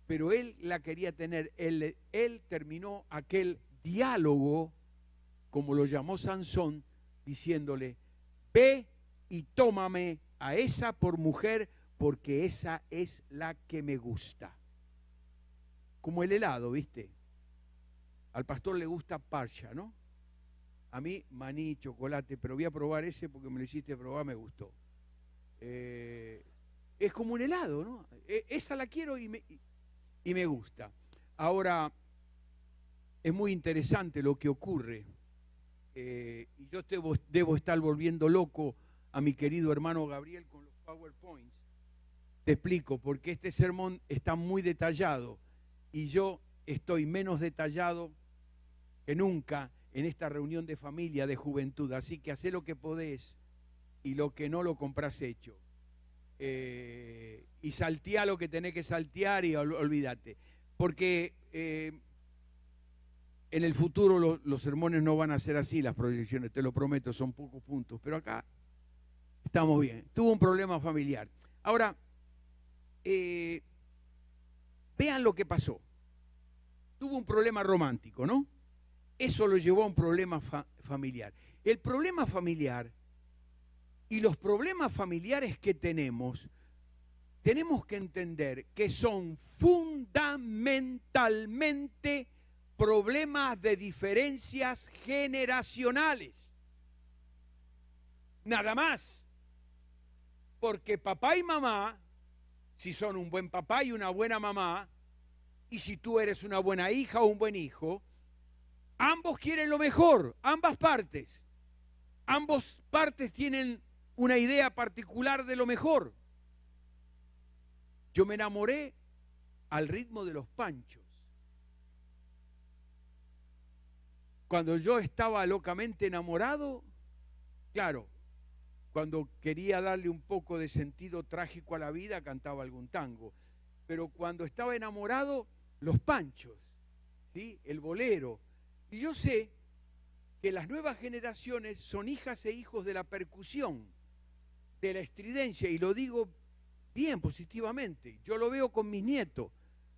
pero él la quería tener. Él terminó aquel diálogo, como lo llamó Sansón, diciéndole, ve y tómame a esa por mujer, porque esa es la que me gusta. Como el helado, ¿viste? Al pastor le gusta parcha, ¿no? A mí, maní, chocolate, pero voy a probar ese porque me lo hiciste probar, me gustó. Es como un helado, ¿no? Esa la quiero y me gusta. Ahora, es muy interesante lo que ocurre. Y yo debo estar volviendo loco a mi querido hermano Gabriel con los PowerPoints. Te explico, porque este sermón está muy detallado y yo estoy menos detallado que nunca en esta reunión de familia, de juventud. Así que hacé lo que podés y lo que no lo comprás hecho. Y salteá lo que tenés que saltear y olvídate. Porque en el futuro los sermones no van a ser así, las proyecciones, te lo prometo, son pocos puntos. Pero acá estamos bien. Tuvo un problema familiar. Ahora, vean lo que pasó. Tuvo un problema romántico, ¿no? Eso lo llevó a un problema familiar. El problema familiar y los problemas familiares que tenemos que entender que son fundamentalmente problemas de diferencias generacionales. Nada más. Porque papá y mamá, si son un buen papá y una buena mamá, y si tú eres una buena hija o un buen hijo, ambos quieren lo mejor, ambas partes. Ambas partes tienen una idea particular de lo mejor. Yo me enamoré al ritmo de los panchos. Cuando yo estaba locamente enamorado, claro, cuando quería darle un poco de sentido trágico a la vida, cantaba algún tango. Pero cuando estaba enamorado, los panchos, ¿sí? El bolero. Y yo sé que las nuevas generaciones son hijas e hijos de la percusión, de la estridencia, y lo digo bien positivamente. Yo lo veo con mis nietos,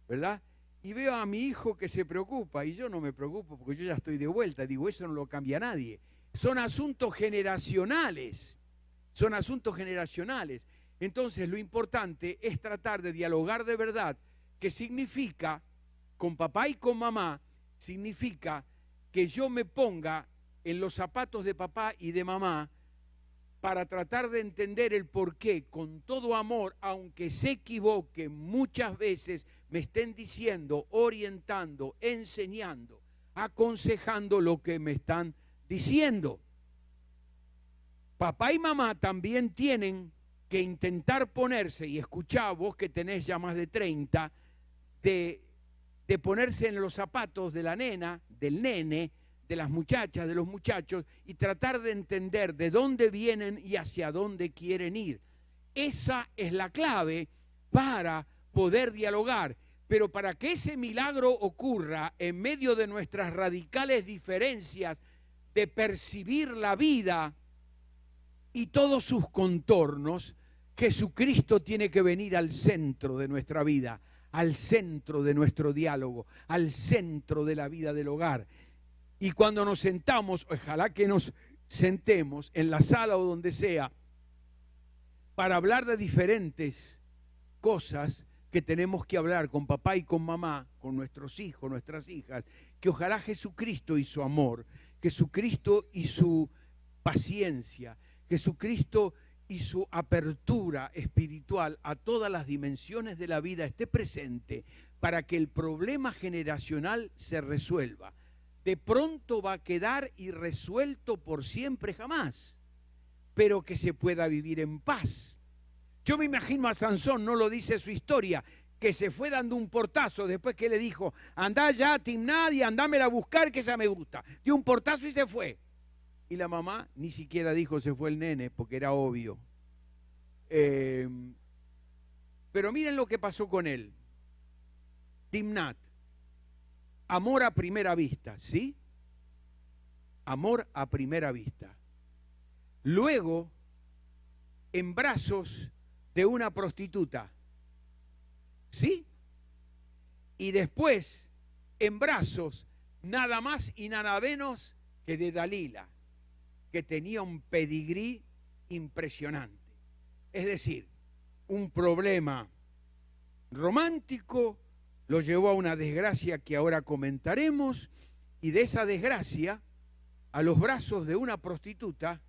¿verdad? Y veo a mi hijo que se preocupa, y yo no me preocupo porque yo ya estoy de vuelta. Digo, eso no lo cambia nadie. Son asuntos generacionales. Son asuntos generacionales. Entonces, lo importante es tratar de dialogar de verdad, que significa, con papá y con mamá, significa que yo me ponga en los zapatos de papá y de mamá para tratar de entender el porqué, con todo amor, aunque se equivoque, muchas veces me estén diciendo, orientando, enseñando, aconsejando lo que me están diciendo. Papá y mamá también tienen que intentar ponerse, y escuchá vos que tenés ya más de 30, de ponerse en los zapatos de la nena, del nene, de las muchachas, de los muchachos, y tratar de entender de dónde vienen y hacia dónde quieren ir. Esa es la clave para poder dialogar. Pero para que ese milagro ocurra en medio de nuestras radicales diferencias de percibir la vida y todos sus contornos, Jesucristo tiene que venir al centro de nuestra vida, al centro de nuestro diálogo, al centro de la vida del hogar. Y cuando nos sentamos, ojalá que nos sentemos en la sala o donde sea, para hablar de diferentes cosas que tenemos que hablar con papá y con mamá, con nuestros hijos, nuestras hijas, que ojalá Jesucristo y su amor, Jesucristo y su paciencia, Jesucristo y su apertura espiritual a todas las dimensiones de la vida esté presente para que el problema generacional se resuelva. De pronto va a quedar irresuelto por siempre jamás, pero que se pueda vivir en paz. Yo me imagino a Sansón, no lo dice su historia, que se fue dando un portazo después que le dijo, andá ya a Timnat y andámela a buscar que esa me gusta. Dio un portazo y se fue. Y la mamá ni siquiera dijo se fue el nene, porque era obvio. Pero miren lo que pasó con él. Timnat, amor a primera vista, ¿sí? Amor a primera vista. Luego, en brazos de una prostituta, ¿sí? Y después, en brazos, nada más y nada menos que de Dalila, que tenía un pedigrí impresionante. Es decir, un problema romántico lo llevó a una desgracia que ahora comentaremos, y de esa desgracia a los brazos de una prostituta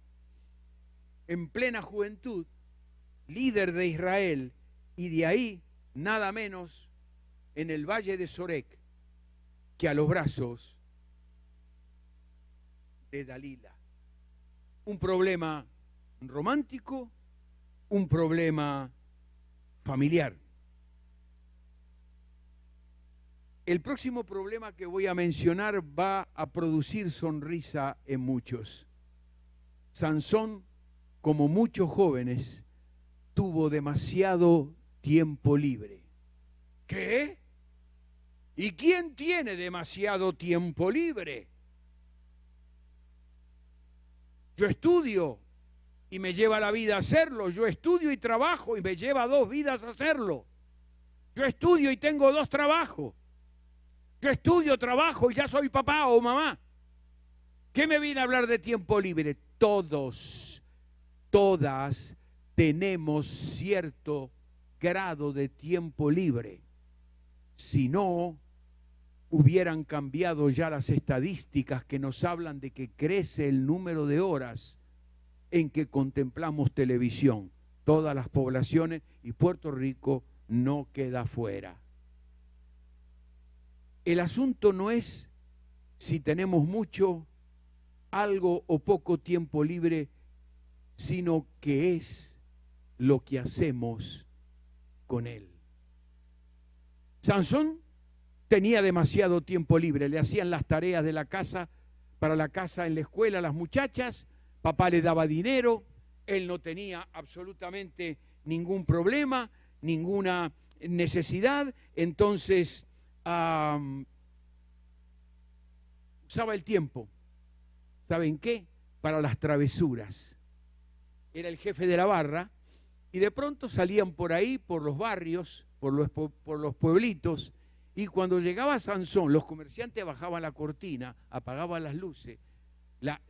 en plena juventud, líder de Israel, y de ahí nada menos en el valle de Sorek que a los brazos de Dalila. Un problema romántico, un problema familiar. El próximo problema que voy a mencionar va a producir sonrisa en muchos. Sansón, como muchos jóvenes, tuvo demasiado tiempo libre. ¿Qué? ¿Y quién tiene demasiado tiempo libre? Yo estudio y me lleva la vida a hacerlo. Yo estudio y trabajo y me lleva 2 vidas a hacerlo. Yo estudio y tengo 2 trabajos. Yo estudio, trabajo y ya soy papá o mamá. ¿Qué me viene a hablar de tiempo libre? Todos, todas tenemos cierto grado de tiempo libre. Si no, hubieran cambiado ya las estadísticas que nos hablan de que crece el número de horas en que contemplamos televisión. Todas las poblaciones, y Puerto Rico no queda fuera. El asunto no es si tenemos mucho, algo o poco tiempo libre, sino que es lo que hacemos con él. Sansón tenía demasiado tiempo libre, le hacían las tareas de la casa, para la casa en la escuela a las muchachas, papá le daba dinero, él no tenía absolutamente ningún problema, ninguna necesidad, entonces usaba el tiempo, ¿saben qué? Para las travesuras. Era el jefe de la barra y de pronto salían por ahí, por los barrios, por los pueblitos, y cuando llegaba Sansón, los comerciantes bajaban la cortina, apagaban las luces, las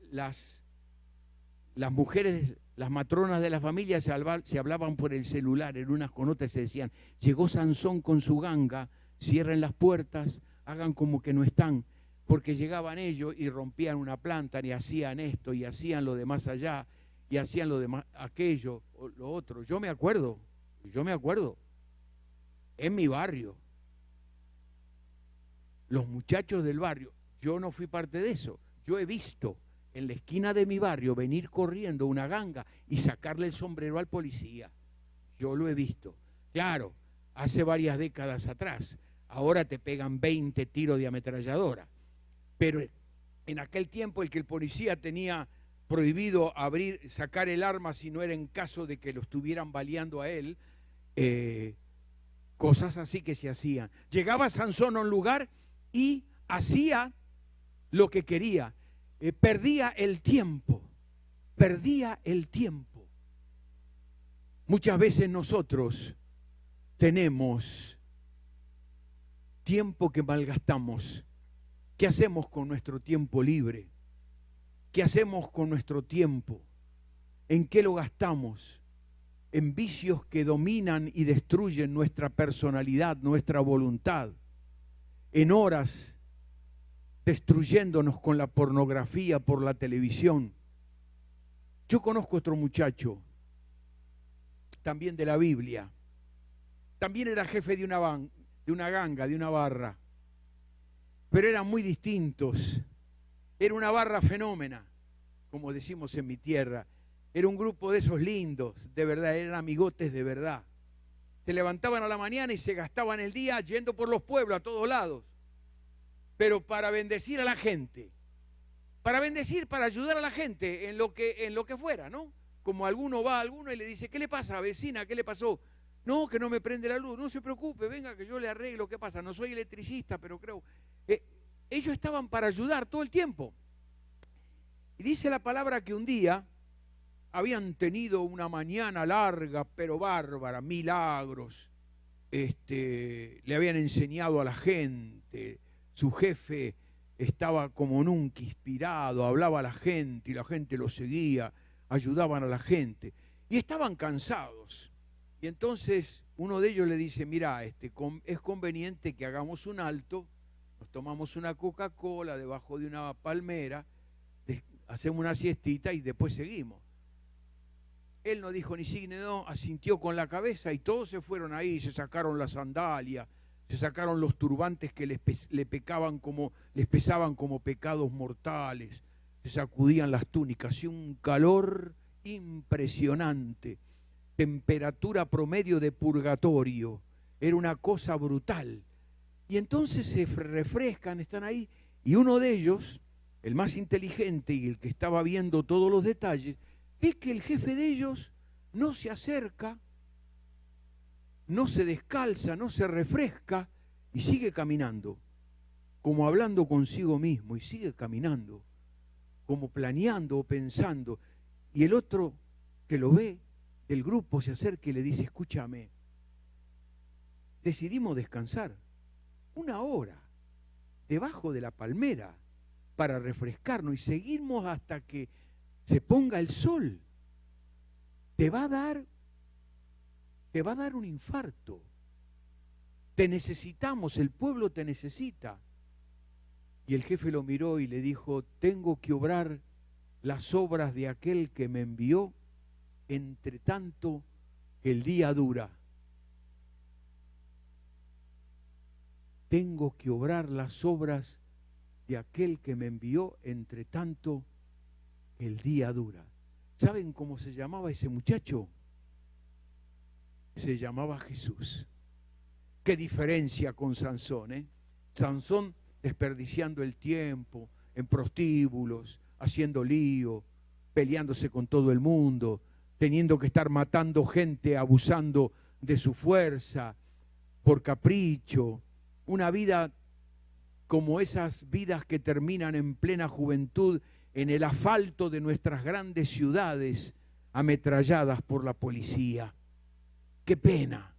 mujeres, las matronas de la familia se hablaban por el celular, en unas con otras se decían, llegó Sansón con su ganga, cierren las puertas, hagan como que no están, porque llegaban ellos y rompían una planta, y hacían esto, y hacían lo de más allá, y hacían lo de más, aquello, o lo otro. Yo me acuerdo, en mi barrio, los muchachos del barrio, yo no fui parte de eso, yo he visto en la esquina de mi barrio venir corriendo una ganga y sacarle el sombrero al policía. Yo lo he visto. Claro, hace varias décadas atrás. Ahora te pegan 20 tiros de ametralladora. Pero en aquel tiempo el policía tenía prohibido sacar el arma si no era en caso de que lo estuvieran baleando a él. Cosas así que se hacían. Llegaba Sansón a un lugar y hacía lo que quería. Perdía el tiempo. Muchas veces nosotros tenemos tiempo que malgastamos. ¿Qué hacemos con nuestro tiempo libre? ¿Qué hacemos con nuestro tiempo? ¿En qué lo gastamos? En vicios que dominan y destruyen nuestra personalidad, nuestra voluntad. En horas destruyéndonos con la pornografía por la televisión. Yo conozco otro muchacho, también de la Biblia, también era jefe de una ganga, de una barra, pero eran muy distintos. Era una barra fenómena, como decimos en mi tierra. Era un grupo de esos lindos, de verdad, eran amigotes de verdad. Se levantaban a la mañana y se gastaban el día yendo por los pueblos a todos lados, pero para bendecir a la gente, para ayudar a la gente en lo que fuera, ¿no? Como alguno va a alguno y le dice, ¿qué le pasa, vecina? ¿Qué le pasó? No, que no me prende la luz. No se preocupe, venga que yo le arreglo. ¿Qué pasa? No soy electricista, pero creo... ellos estaban para ayudar todo el tiempo. Y dice la palabra que un día habían tenido una mañana larga, pero bárbara, milagros. Le habían enseñado a la gente, su jefe estaba como nunca inspirado, hablaba a la gente y la gente lo seguía, ayudaban a la gente. Y estaban cansados. Y entonces uno de ellos le dice, mira, es conveniente que hagamos un alto, nos tomamos una Coca-Cola debajo de una palmera, hacemos una siestita y después seguimos. Él no dijo ni sí ni no, asintió con la cabeza y todos se fueron ahí, se sacaron la sandalia, se sacaron los turbantes que les pesaban como pecados mortales, se sacudían las túnicas y un calor impresionante, temperatura promedio de purgatorio, era una cosa brutal. Y entonces se refrescan, están ahí, y uno de ellos, el más inteligente y el que estaba viendo todos los detalles, ve que el jefe de ellos no se acerca, no se descalza, no se refresca y sigue caminando, como hablando consigo mismo, y sigue caminando, como planeando o pensando. Y el otro que lo ve del grupo se acerca y le dice, escúchame, decidimos descansar 1 hora debajo de la palmera para refrescarnos y seguimos hasta que se ponga el sol. Te va a dar un infarto. Te necesitamos, el pueblo te necesita. Y el jefe lo miró y le dijo, tengo que obrar las obras de aquel que me envió, entre tanto que el día dura. Tengo que obrar las obras de aquel que me envió, entre tanto que el día dura. ¿Saben cómo se llamaba ese muchacho? Se llamaba Jesús. Qué diferencia con Sansón, ¿eh? Sansón desperdiciando el tiempo en prostíbulos, haciendo lío, peleándose con todo el mundo, teniendo que estar matando gente, abusando de su fuerza, por capricho, una vida como esas vidas que terminan en plena juventud en el asfalto de nuestras grandes ciudades, ametralladas por la policía. ¡Qué pena!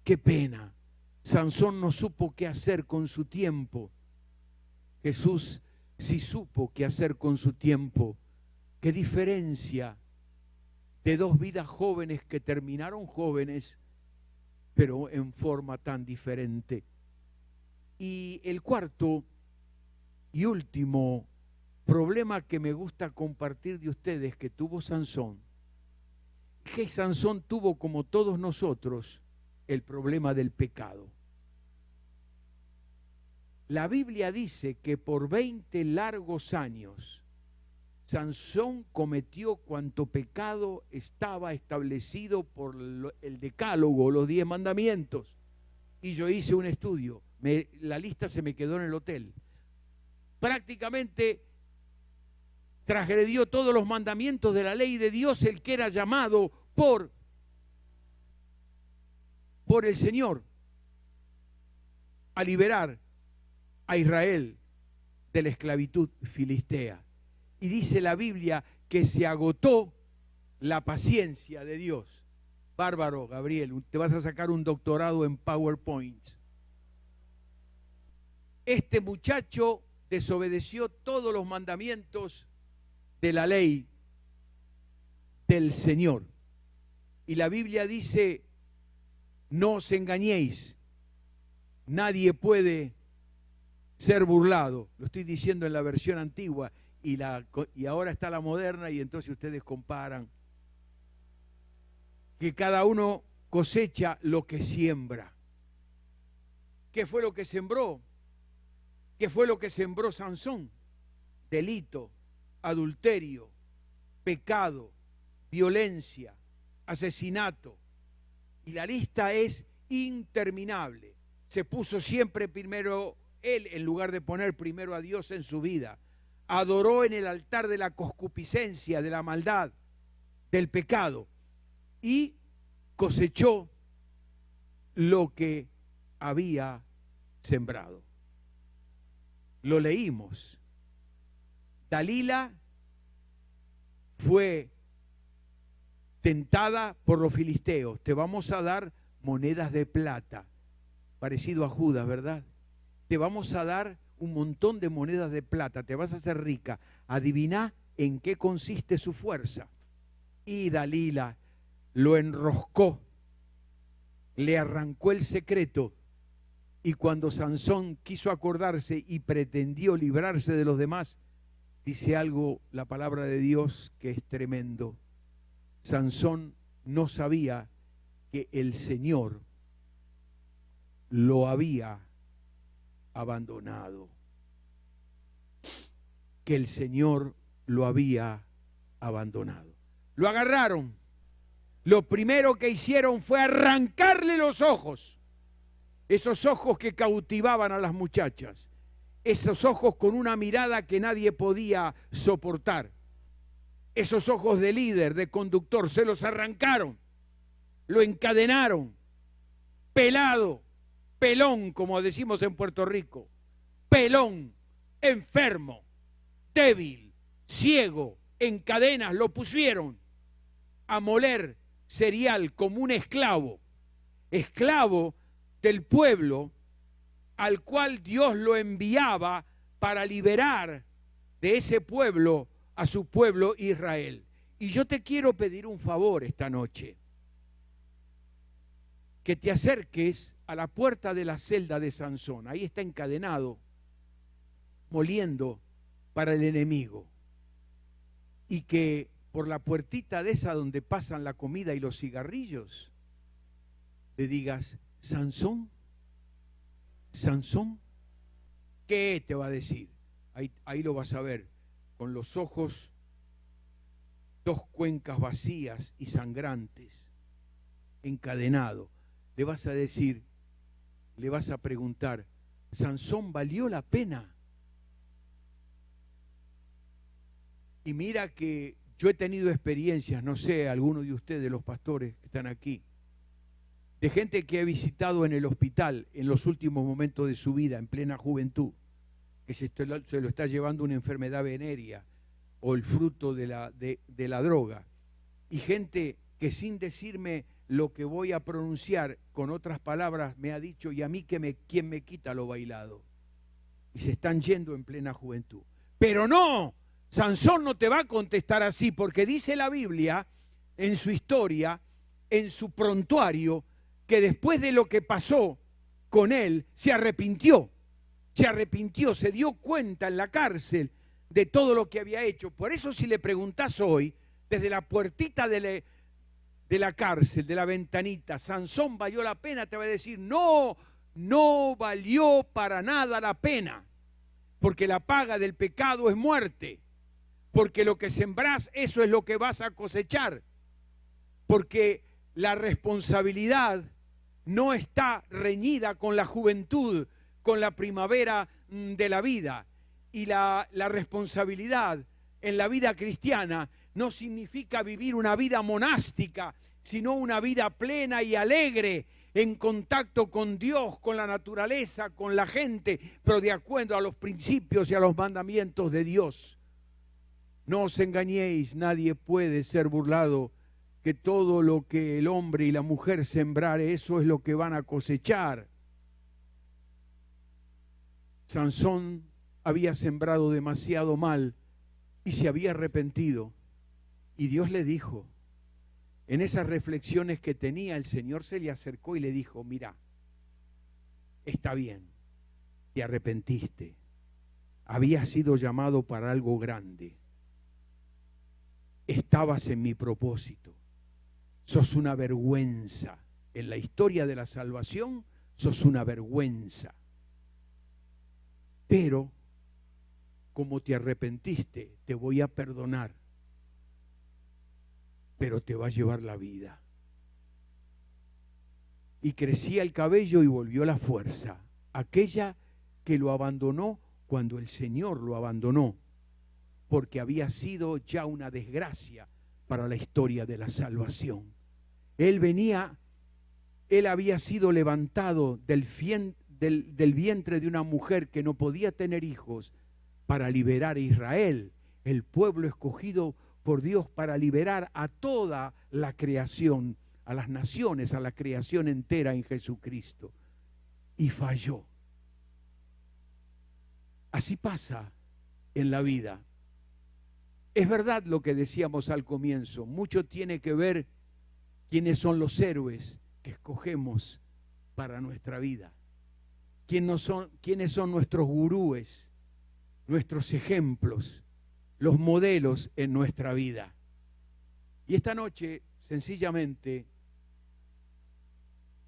¡Qué pena! Sansón no supo qué hacer con su tiempo. Jesús sí supo qué hacer con su tiempo. ¡Qué diferencia de dos vidas jóvenes que terminaron jóvenes, pero en forma tan diferente! Y el cuarto y último problema que me gusta compartir de ustedes que tuvo Sansón, que Sansón tuvo, como todos nosotros, el problema del pecado. La Biblia dice que por 20 largos años Sansón cometió cuanto pecado estaba establecido por el decálogo, los 10 mandamientos. Y yo hice un estudio, la lista se me quedó en el hotel. Prácticamente transgredió todos los mandamientos de la ley de Dios, el que era llamado por el Señor a liberar a Israel de la esclavitud filistea. Y dice la Biblia que se agotó la paciencia de Dios. Bárbaro, Gabriel, te vas a sacar un doctorado en PowerPoint. Este muchacho desobedeció todos los mandamientos de la ley del Señor. Y la Biblia dice, no os engañéis, nadie puede ser burlado. Lo estoy diciendo en la versión antigua y ahora está la moderna, y entonces ustedes comparan. Que cada uno cosecha lo que siembra. ¿Qué fue lo que sembró? ¿Qué fue lo que sembró Sansón? Delito, adulterio, pecado, violencia, asesinato. Y la lista es interminable. Se puso siempre primero él en lugar de poner primero a Dios en su vida. Adoró en el altar de la concupiscencia, de la maldad, del pecado. Y cosechó lo que había sembrado. Lo leímos. Dalila fue tentada por los filisteos. Te vamos a dar monedas de plata, parecido a Judas, ¿verdad? Te vamos a dar un montón de monedas de plata, te vas a hacer rica. Adivina en qué consiste su fuerza. Y Dalila lo enroscó, le arrancó el secreto, y cuando Sansón quiso acordarse y pretendió librarse de los demás, dice algo la palabra de Dios que es tremendo. Sansón no sabía que el Señor lo había abandonado, que el Señor lo había abandonado. Lo agarraron. Lo primero que hicieron fue arrancarle los ojos, esos ojos que cautivaban a las muchachas, esos ojos con una mirada que nadie podía soportar, esos ojos de líder, de conductor, se los arrancaron, lo encadenaron, pelado, pelón, como decimos en Puerto Rico, pelón, enfermo, débil, ciego, en cadenas, lo pusieron a moler cereal como un esclavo, esclavo del pueblo al cual Dios lo enviaba para liberar de ese pueblo a su pueblo Israel. Y yo te quiero pedir un favor esta noche, que te acerques a la puerta de la celda de Sansón. Ahí está encadenado, moliendo para el enemigo, y que por la puertita de esa donde pasan la comida y los cigarrillos, le digas: Sansón, Sansón, ¿qué te va a decir? Ahí lo vas a ver, con los ojos, dos cuencas vacías y sangrantes, encadenado. Le vas a decir, le vas a preguntar: Sansón, ¿valió la pena? Y mira que yo he tenido experiencias, no sé, algunos de ustedes, los pastores que están aquí, de gente que he visitado en el hospital en los últimos momentos de su vida, en plena juventud, que se lo está llevando una enfermedad venérea o el fruto de la droga. Y gente que sin decirme lo que voy a pronunciar, con otras palabras, me ha dicho: y a mí ¿quién me quita lo bailado? Y se están yendo en plena juventud. Pero no, Sansón no te va a contestar así, porque dice la Biblia, en su historia, en su prontuario, que después de lo que pasó con él, se arrepintió, se dio cuenta en la cárcel de todo lo que había hecho. Por eso, si le preguntás hoy, desde la puertita de la cárcel, de la ventanita, ¿Sansón valió la pena? Te va a decir: no, no valió para nada la pena, porque la paga del pecado es muerte, porque lo que sembrás, eso es lo que vas a cosechar, porque la responsabilidad no está reñida con la juventud, con la primavera de la vida. Y la responsabilidad en la vida cristiana no significa vivir una vida monástica, sino una vida plena y alegre, en contacto con Dios, con la naturaleza, con la gente, pero de acuerdo a los principios y a los mandamientos de Dios. No os engañéis, nadie puede ser burlado, que todo lo que el hombre y la mujer sembrare, eso es lo que van a cosechar. Sansón había sembrado demasiado mal y se había arrepentido. Y Dios le dijo, en esas reflexiones que tenía, el Señor se le acercó y le dijo: mira, está bien, te arrepentiste. Habías sido llamado para algo grande. Estabas en mi propósito. Sos una vergüenza. En la historia de la salvación, sos una vergüenza. Pero, como te arrepentiste, te voy a perdonar. Pero te va a llevar la vida. Y crecía el cabello y volvió la fuerza. Aquella que lo abandonó cuando el Señor lo abandonó, porque había sido ya una desgracia para la historia de la salvación. Él había sido levantado del vientre de una mujer que no podía tener hijos para liberar a Israel, el pueblo escogido por Dios para liberar a toda la creación, a las naciones, a la creación entera en Jesucristo. Y falló. Así pasa en la vida. Es verdad lo que decíamos al comienzo, mucho tiene que ver quiénes son los héroes que escogemos para nuestra vida, quiénes son nuestros gurúes, nuestros ejemplos, los modelos en nuestra vida. Y esta noche, sencillamente,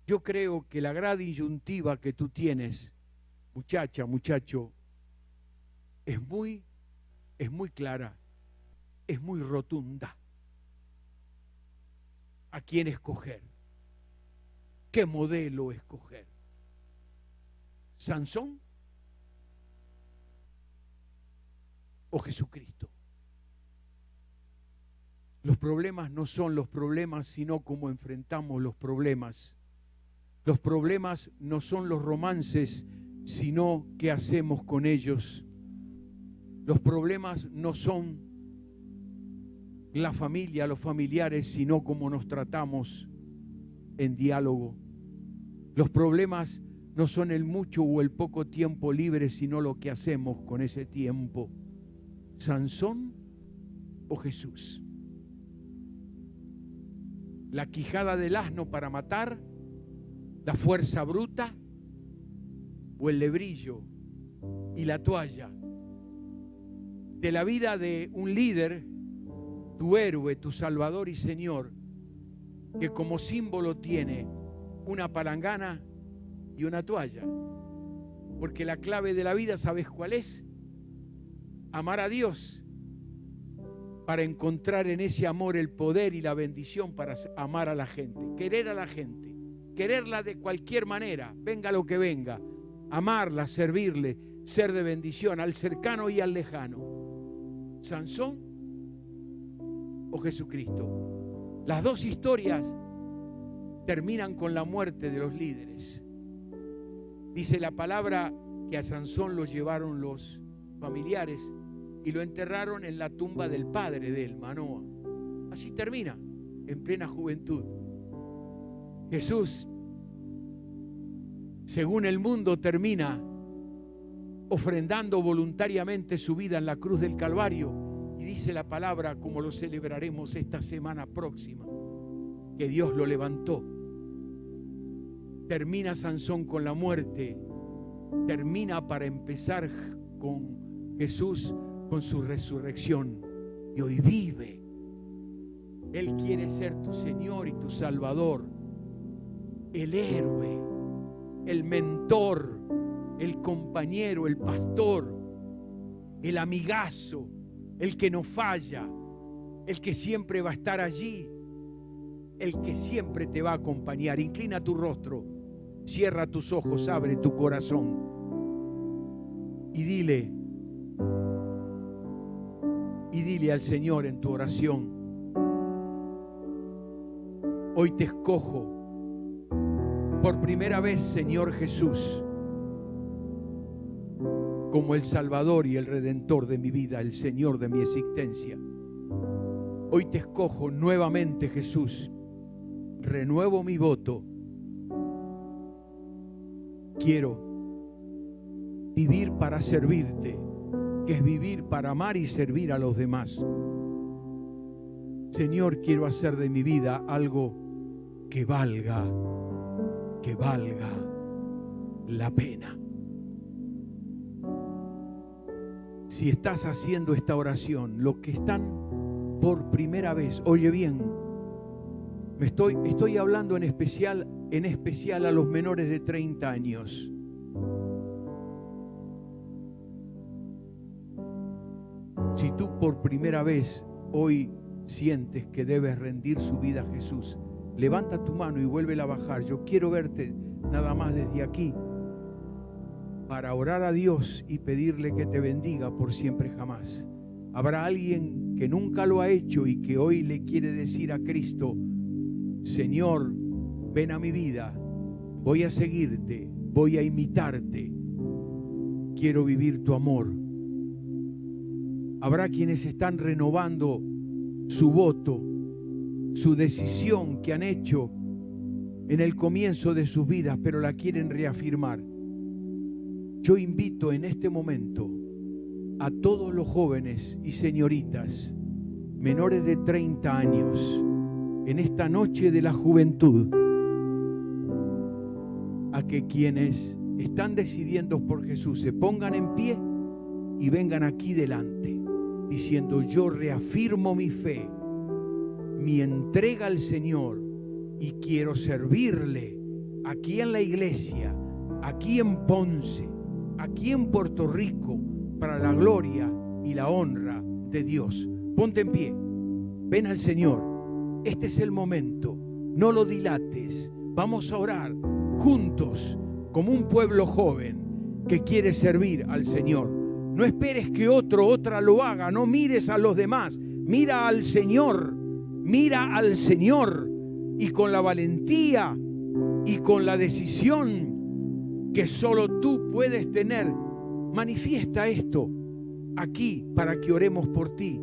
yo creo que la gran disyuntiva que tú tienes, muchacha, muchacho, es muy clara, es muy rotunda. ¿A quién escoger? ¿Qué modelo escoger? ¿Sansón o Jesucristo? Los problemas no son los problemas, sino cómo enfrentamos los problemas. Los problemas no son los romances, sino qué hacemos con ellos. Los problemas no son la familia, los familiares, sino cómo nos tratamos en diálogo. Los problemas no son el mucho o el poco tiempo libre, sino lo que hacemos con ese tiempo. ¿Sansón o Jesús? La quijada del asno para matar, la fuerza bruta o el lebrillo y la toalla. De la vida de un líder, tu héroe, tu Salvador y Señor, que como símbolo tiene una palangana y una toalla. Porque la clave de la vida, ¿sabes cuál es? Amar a Dios, para encontrar en ese amor el poder y la bendición para amar a la gente, querer a la gente, quererla de cualquier manera, venga lo que venga, amarla, servirle, ser de bendición al cercano y al lejano. ¿Sansón o Jesucristo? Las dos historias terminan con la muerte de los líderes. Dice la palabra que a Sansón lo llevaron los familiares y lo enterraron en la tumba del padre de él, Manoa. Así termina, en plena juventud. Jesús, según el mundo, termina ofrendando voluntariamente su vida en la cruz del Calvario. Y dice la palabra, como lo celebraremos esta semana próxima, que Dios lo levantó. Termina Sansón con la muerte, termina para empezar con Jesús, con su resurrección. Y hoy vive. Él quiere ser tu Señor y tu Salvador, el héroe, el mentor, el compañero, el pastor, el amigazo, el que no falla, el que siempre va a estar allí, el que siempre te va a acompañar. Inclina tu rostro, cierra tus ojos, abre tu corazón y dile al Señor en tu oración: hoy te escojo por primera vez, Señor Jesús, como el Salvador y el Redentor de mi vida, el Señor de mi existencia. Hoy te escojo nuevamente, Jesús. Renuevo mi voto. Quiero vivir para servirte, que es vivir para amar y servir a los demás. Señor, quiero hacer de mi vida algo que valga la pena. si estás haciendo esta oración, los que están por primera vez, oye bien, estoy hablando en especial a los menores de 30 años. Si tú por primera vez hoy sientes que debes rendir su vida a Jesús, levanta tu mano y vuélvela a bajar. Yo quiero verte nada más desde aquí para orar a Dios y pedirle que te bendiga por siempre jamás. Habrá alguien que nunca lo ha hecho y que hoy le quiere decir a Cristo: Señor, ven a mi vida, voy a seguirte, voy a imitarte, quiero vivir tu amor. Habrá quienes están renovando su voto, su decisión que han hecho en el comienzo de sus vidas, pero la quieren reafirmar. Yo invito en este momento a todos los jóvenes y señoritas menores de 30 años, en esta noche de la juventud, a que quienes están decidiendo por Jesús se pongan en pie y vengan aquí delante, diciendo: yo reafirmo mi fe, mi entrega al Señor, y quiero servirle aquí en la iglesia, aquí en Ponce, aquí en Puerto Rico, para la gloria y la honra de Dios. Ponte en pie, ven al Señor, este es el momento, no lo dilates, vamos a orar juntos como un pueblo joven que quiere servir al Señor. No esperes que otra lo haga, no mires a los demás, mira al Señor, y con la valentía y con la decisión que solo tú puedes tener, manifiesta esto aquí para que oremos por ti,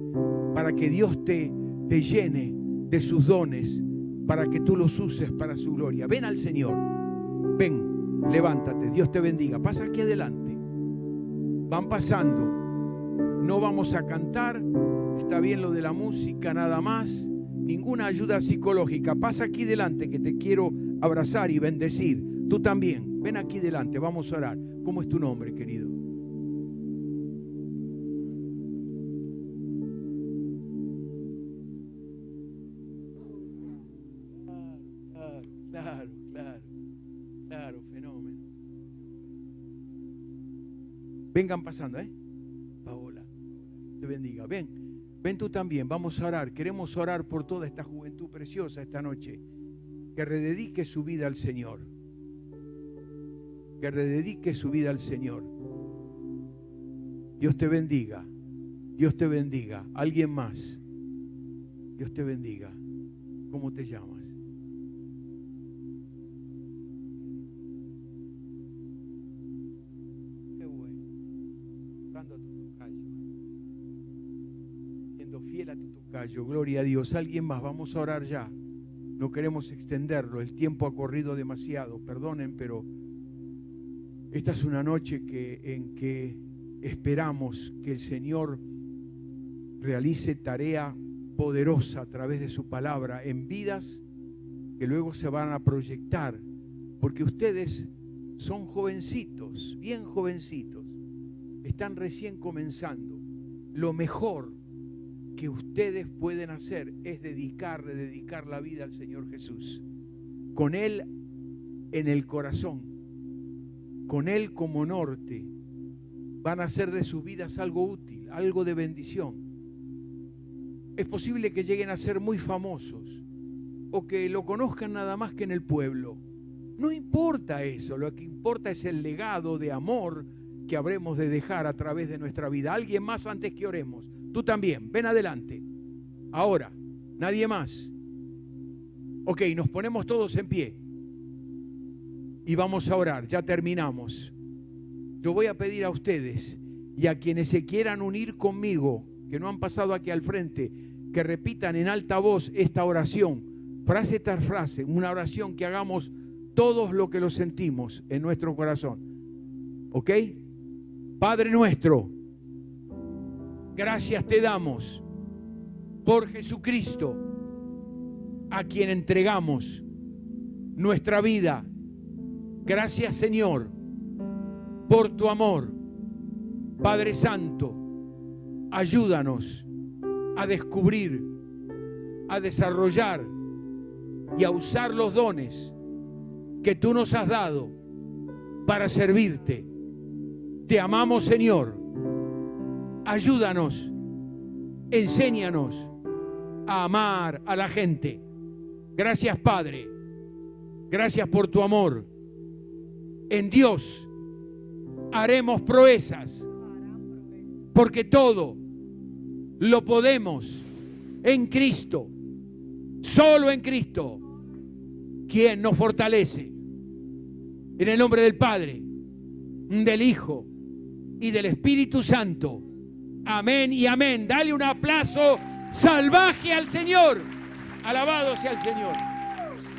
para que Dios te llene de sus dones, para que tú los uses para su gloria. Ven al Señor, ven, levántate, Dios te bendiga, pasa aquí adelante. Van pasando, no vamos a cantar, está bien lo de la música nada más, ninguna ayuda psicológica. Pasa aquí delante que te quiero abrazar y bendecir. Tú también, ven aquí delante, vamos a orar. ¿Cómo es tu nombre, querido? Claro, fenómeno. Vengan pasando, Paola, te bendiga. Ven tú también, vamos a orar. Queremos orar por toda esta juventud preciosa esta noche, que rededique su vida al Señor. Que rededique su vida al Señor. Dios te bendiga. Dios te bendiga. ¿Alguien más? Dios te bendiga. ¿Cómo te llamas? Qué bueno. Dando a tu tocayo. Siendo fiel a tu tocayo. Gloria a Dios. ¿Alguien más? Vamos a orar ya. No queremos extenderlo. El tiempo ha corrido demasiado. Perdonen, pero esta es una noche en que esperamos que el Señor realice tarea poderosa a través de su palabra en vidas que luego se van a proyectar, porque ustedes son jovencitos, bien jovencitos, están recién comenzando. Lo mejor que ustedes pueden hacer es dedicar la vida al Señor Jesús, con Él en el corazón, con Él como norte. Van a hacer de sus vidas algo útil, algo de bendición. Es posible que lleguen a ser muy famosos o que lo conozcan nada más que en el pueblo. No importa eso, lo que importa es el legado de amor que habremos de dejar a través de nuestra vida. ¿Alguien más antes que oremos? Tú también, ven adelante. Ahora, nadie más. Ok, nos ponemos todos en pie y vamos a orar, ya terminamos. Yo voy a pedir a ustedes y a quienes se quieran unir conmigo, que no han pasado aquí al frente, que repitan en alta voz esta oración, frase tras frase, una oración que hagamos todos lo que lo sentimos en nuestro corazón. ¿Ok? Padre nuestro, gracias te damos por Jesucristo, a quien entregamos nuestra vida. Gracias, Señor, por tu amor. Padre Santo, ayúdanos a descubrir, a desarrollar y a usar los dones que tú nos has dado para servirte. Te amamos, Señor. Ayúdanos, enséñanos a amar a la gente. Gracias, Padre. Gracias por tu amor. En Dios haremos proezas, porque todo lo podemos en Cristo, solo en Cristo, quien nos fortalece. En el nombre del Padre, del Hijo y del Espíritu Santo. Amén y amén. Dale un aplauso salvaje al Señor. Alabado sea el Señor.